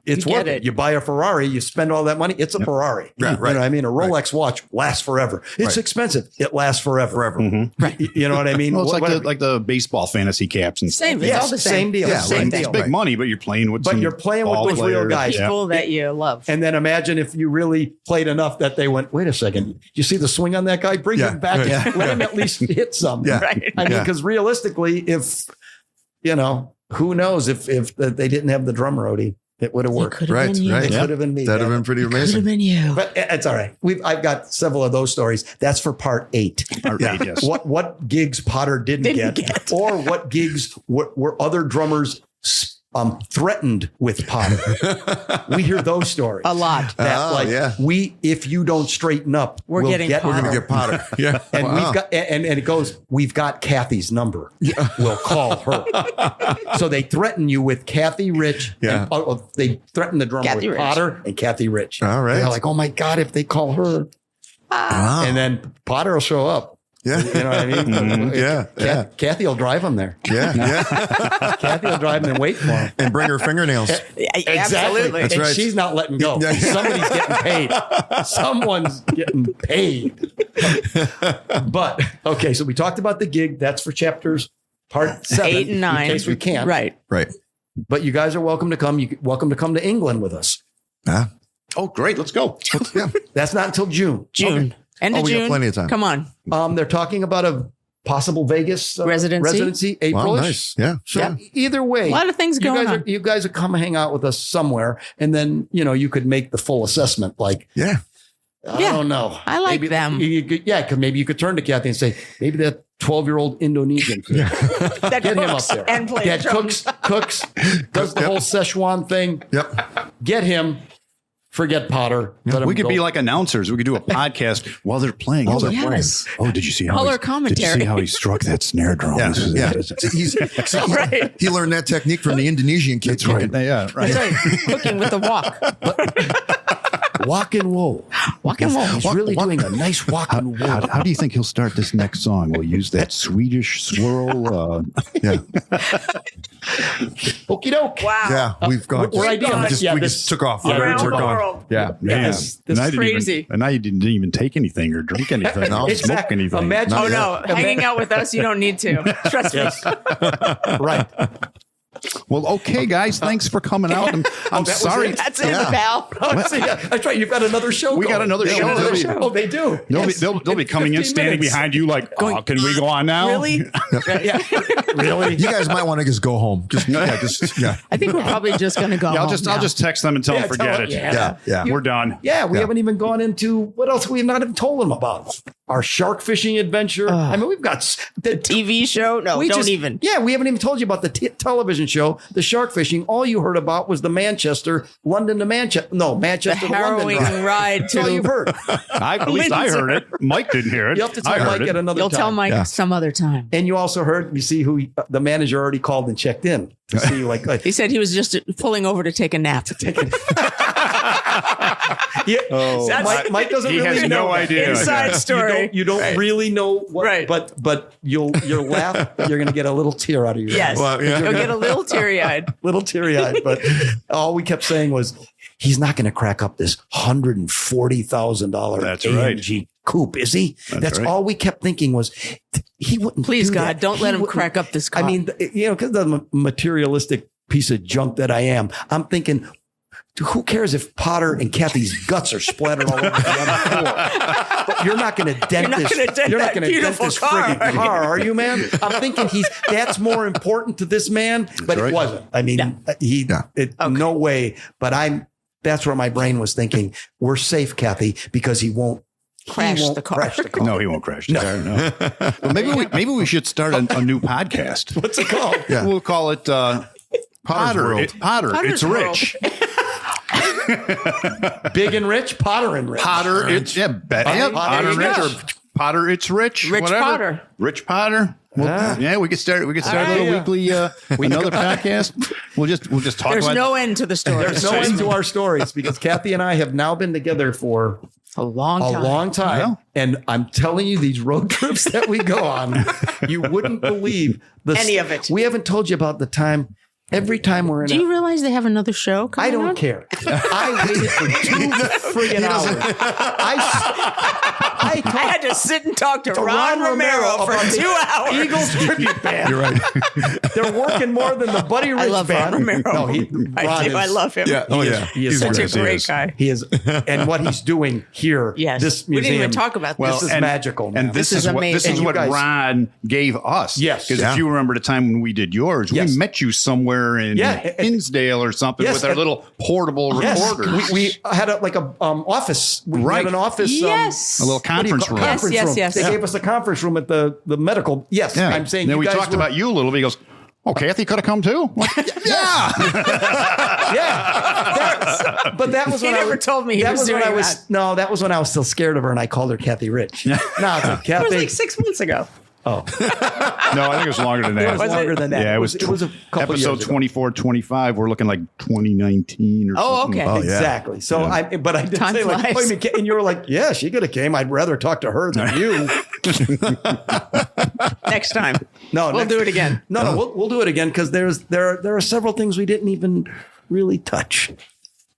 it's worth it. You buy a Ferrari, you spend all that money. It's a Ferrari. Right. You know what I mean? A Rolex watch lasts forever. It's expensive. It lasts forever. Mm-hmm. Right. You know what I mean? Well, it's like the baseball fantasy caps and same. stuff. It's all the same deal. Yeah, same it's deal. big money, but you're playing with with real guys. People that you love. And then imagine if you really played enough that they went, wait a second, you see the swing on that guy? Bring him back. Yeah. Let him at least hit some. Yeah. Right. Because realistically, if, who knows if they didn't have the drum roadie, it would have worked. It could have been you. It could have been me. That'd have been pretty amazing. Could have been you. But it's all right. I've got several of those stories. That's for part 8. Yes. What gigs Potter didn't get, or what gigs were other drummers threatened with Potter. We hear those stories A lot. If you don't straighten up, we're going to get Potter. Yeah. And we've got, and it goes, we've got Cathy's number. Yeah. We'll call her. So they threaten you with Cathy Rich. Yeah. And, they threaten the drummer Cathy with Rich. Potter and Cathy Rich. All right. They're like, oh my God, if they call her. Wow. And then Potter will show up. Yeah. You know what I mean? Yeah. Cathy will drive him there. Yeah. Kathy will drive him and wait for him. And bring her fingernails. Exactly. Absolutely. That's and right. she's not letting go. Somebody's getting paid. Someone's getting paid. But, okay, so we talked about the gig. That's for chapters part 7. 8 and 9. In case we can't. Right. But you guys are welcome to come. You're welcome to come to England with us. Oh, great. Let's go. Yeah. That's not until June. End of we June. got plenty of time. Come on. They're talking about a possible Vegas residency April-ish. Wow, nice. Yeah. So either way, A lot of things going on. You guys are come hang out with us somewhere, and then you could make the full assessment. Like, I don't know. I like maybe, them. Maybe you could turn to Cathy and say, maybe that 12-year-old Indonesian could That get him up cooks there. and plays That drums. cooks, does the whole Szechuan thing. Yep. Get him. Forget Potter. Let him We could go. be like announcers. We could do a podcast while they're playing. While they're Yes. Oh, did you see how Color Did you commentary. see how he struck that snare drum? Yeah. This is- Yeah. this is- He's, Right. He learned that technique from the Indonesian kids. That's right. Yeah, right. That's right. Cooking with the walk. Walk and roll. Walk and roll. He's really doing a nice walk and roll. How do you think he'll start this next song? We'll use that Swedish swirl. Yeah. Okie doke. Wow. Yeah. We've gone. We're ideal. We just, Yeah, we this- just took off. yeah, We're around the gone. world. Yeah. Man, This and I is didn't crazy. Even, and now you didn't even take anything or drink anything. No. Or smoke Exactly. anything. Imagine- Oh no, hanging out with us, you don't need to. Trust me. Yes. Right. Well, okay, guys. Thanks for coming out. I'm that was sorry. it? That's it, Yeah. pal. That's right. You've got another show. We got going. another Yeah, show. another They'll be- show. Oh, they do. They'll be coming in, 15 standing minutes. behind you, like, oh, can we go on now? Really? Yeah. Really? You guys might want to just go home. Yeah. I think we're probably just going to go. Yeah, home I'll now. just text them and tell Yeah, them forget tell it. them, Yeah. We're done. Yeah, we Yeah. haven't even gone into what else we have not even told them about. Our shark fishing adventure. I mean, we've got the TV show. No, we don't just- even. Yeah, we haven't even told you about the television show, the shark fishing. All you heard about was the London to Manchester. No, The Manchester to London. harrowing ride That's all you've to. heard. At least I heard it. Mike didn't hear it. You have to I tell heard Mike it. at another You'll time. tell Mike some other time. And you also heard, you see who the manager already called and checked in to see like He said he was just pulling over to take a nap. yeah. Oh, Mike doesn't he really has know no that. idea. Inside Yeah. story. You don't really know what, Right. but you'll laugh. You're going to get a little tear out of your Yes. eye. You'll get a little teary eyed. Little teary eyed. But all we kept saying was, he's not going to crack up this $140,000 That's right. AMG coupe, is he? That's right. all we kept thinking was, he wouldn't. Please, do God, that. don't He let him wouldn't- crack up this car. I mean, because the materialistic piece of junk that I am, I'm thinking, who cares if Potter and Cathy's guts are splattered all over the floor? But you're not going to dent not this. gonna dent You're not that going to dent beautiful this car, friggin' are you? car, are you, man? I'm thinking that's more important to this man, but right. it wasn't. I mean, no way. But that's where my brain was thinking. We're safe, Cathy, because he won't Crash the car. Crash the car. No, he won't crash the car. No. Well, maybe we should start a new podcast. What's it called? Yeah. We'll call it Potter. World. Potter. Potter's It's World. rich. Big and rich, Potter and rich. Potter. It's Potter Rich. Rich or Potter. It's rich. Rich whatever. Potter. Rich Potter. Well, yeah, we could start. We could start a little weekly, another podcast. We'll just talk There's about. no end to the story. There's no end to our stories because Cathy and I have now been together for a long a time. long time. Yeah. And I'm telling you, these road trips that we go on, you wouldn't believe Any of it. We haven't told you about the time. Every time we're in Do you realize they have another show coming I don't on? care. I waited for 2 friggin' hours. I had to sit and talk to Ron Romero for 2 hours. Eagles tribute band. You're right. They're working more than the Buddy Rich I love band. Ron Romero. No, I do. I love him. Yeah. Oh, He is- yeah. he is Such great. a great guy. He is, and what he's doing here. Yes. This We museum. didn't even talk about this. This is magical, man. And this This is is what this amazing. is And what you guys- Ron gave us. Yes. because Yeah. if you remember the time when we did yours, Yes. we met you somewhere in Hinsdale or something Yes. with our little portable Yes. recorders. We had like a office. We Right. had an office. Yes. A little what do you conference call- room. Conference Yes, room. yes, They yes. gave us a conference room at the medical. Yes, Yeah. I'm saying. Then you we guys talked were- about you a little bit. He goes, "Oh, Cathy could have come too." I'm like, yeah. Yeah, but that was He when I never was, told me he that was when doing I was that. no, that was when I was still scared of her, and I called her Cathy Rich. No, it's like, It was Cathy. like 6 months ago. Oh, No, I think it was longer than it that. was longer than that. Yeah, it was a couple episode years ago. 24, 25. We're looking like 2019 or Oh, something. okay. Oh, yeah. Exactly. So I did Time say like, flies. "Wait a minute," and you were like, "Yeah, she could have came. I'd rather talk to her than you." Next time. No, We'll do it again. No, we'll do it again because there are several things we didn't even really touch,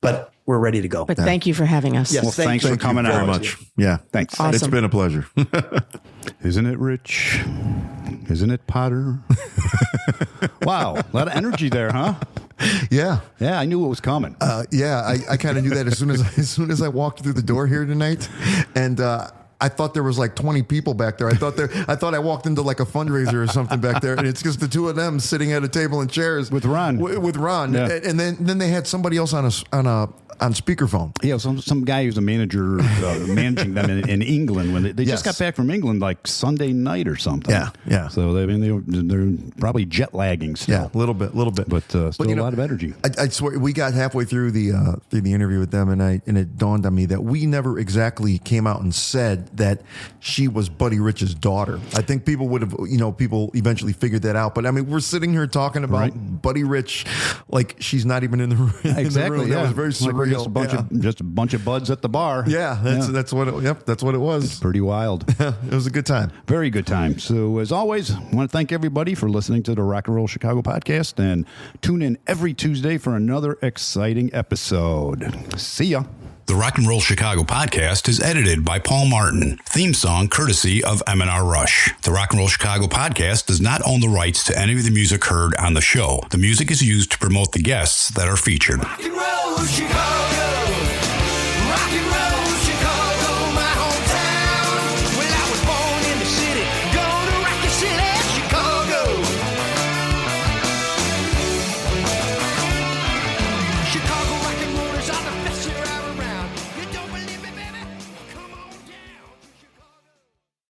but we're ready to go. But thank you for having us. Yes. Well, Thank thanks you for coming very out. much. Yeah. Thanks. Awesome. It's been a pleasure. Isn't it rich? Isn't it Potter? Wow, a lot of energy there, huh? Yeah. Yeah, I knew it was coming. Yeah, I kind of knew that as soon as I walked through the door here tonight, and I thought there was like 20 people back there. I thought I walked into like a fundraiser or something back there, and it's just the two of them sitting at a table and chairs with Ron. With Ron, Yeah. and then they had somebody else on speakerphone. Yeah, some guy who's a manager managing them in England when they just got back from England like Sunday night or something. Yeah. So they're probably jet lagging still. Yeah, a little bit, but still a lot of energy. I swear, we got halfway through the interview with them, and it dawned on me that we never exactly came out and said that she was Buddy Rich's daughter. I think people would have, people eventually figured that out. But I mean, we're sitting here talking about Buddy Rich like she's not even in the room. Exactly. That was very surreal. Just a bunch of buds at the bar. Yeah, that's what it was. It's pretty wild. It was a good time. Very good time. So as always, I want to thank everybody for listening to the Rock and Roll Chicago podcast, and tune in every Tuesday for another exciting episode. See ya. The Rock and Roll Chicago podcast is edited by Paul Martin. Theme song courtesy of M&R Rush. The Rock and Roll Chicago podcast does not own the rights to any of the music heard on the show. The music is used to promote the guests that are featured. Rock and roll Chicago.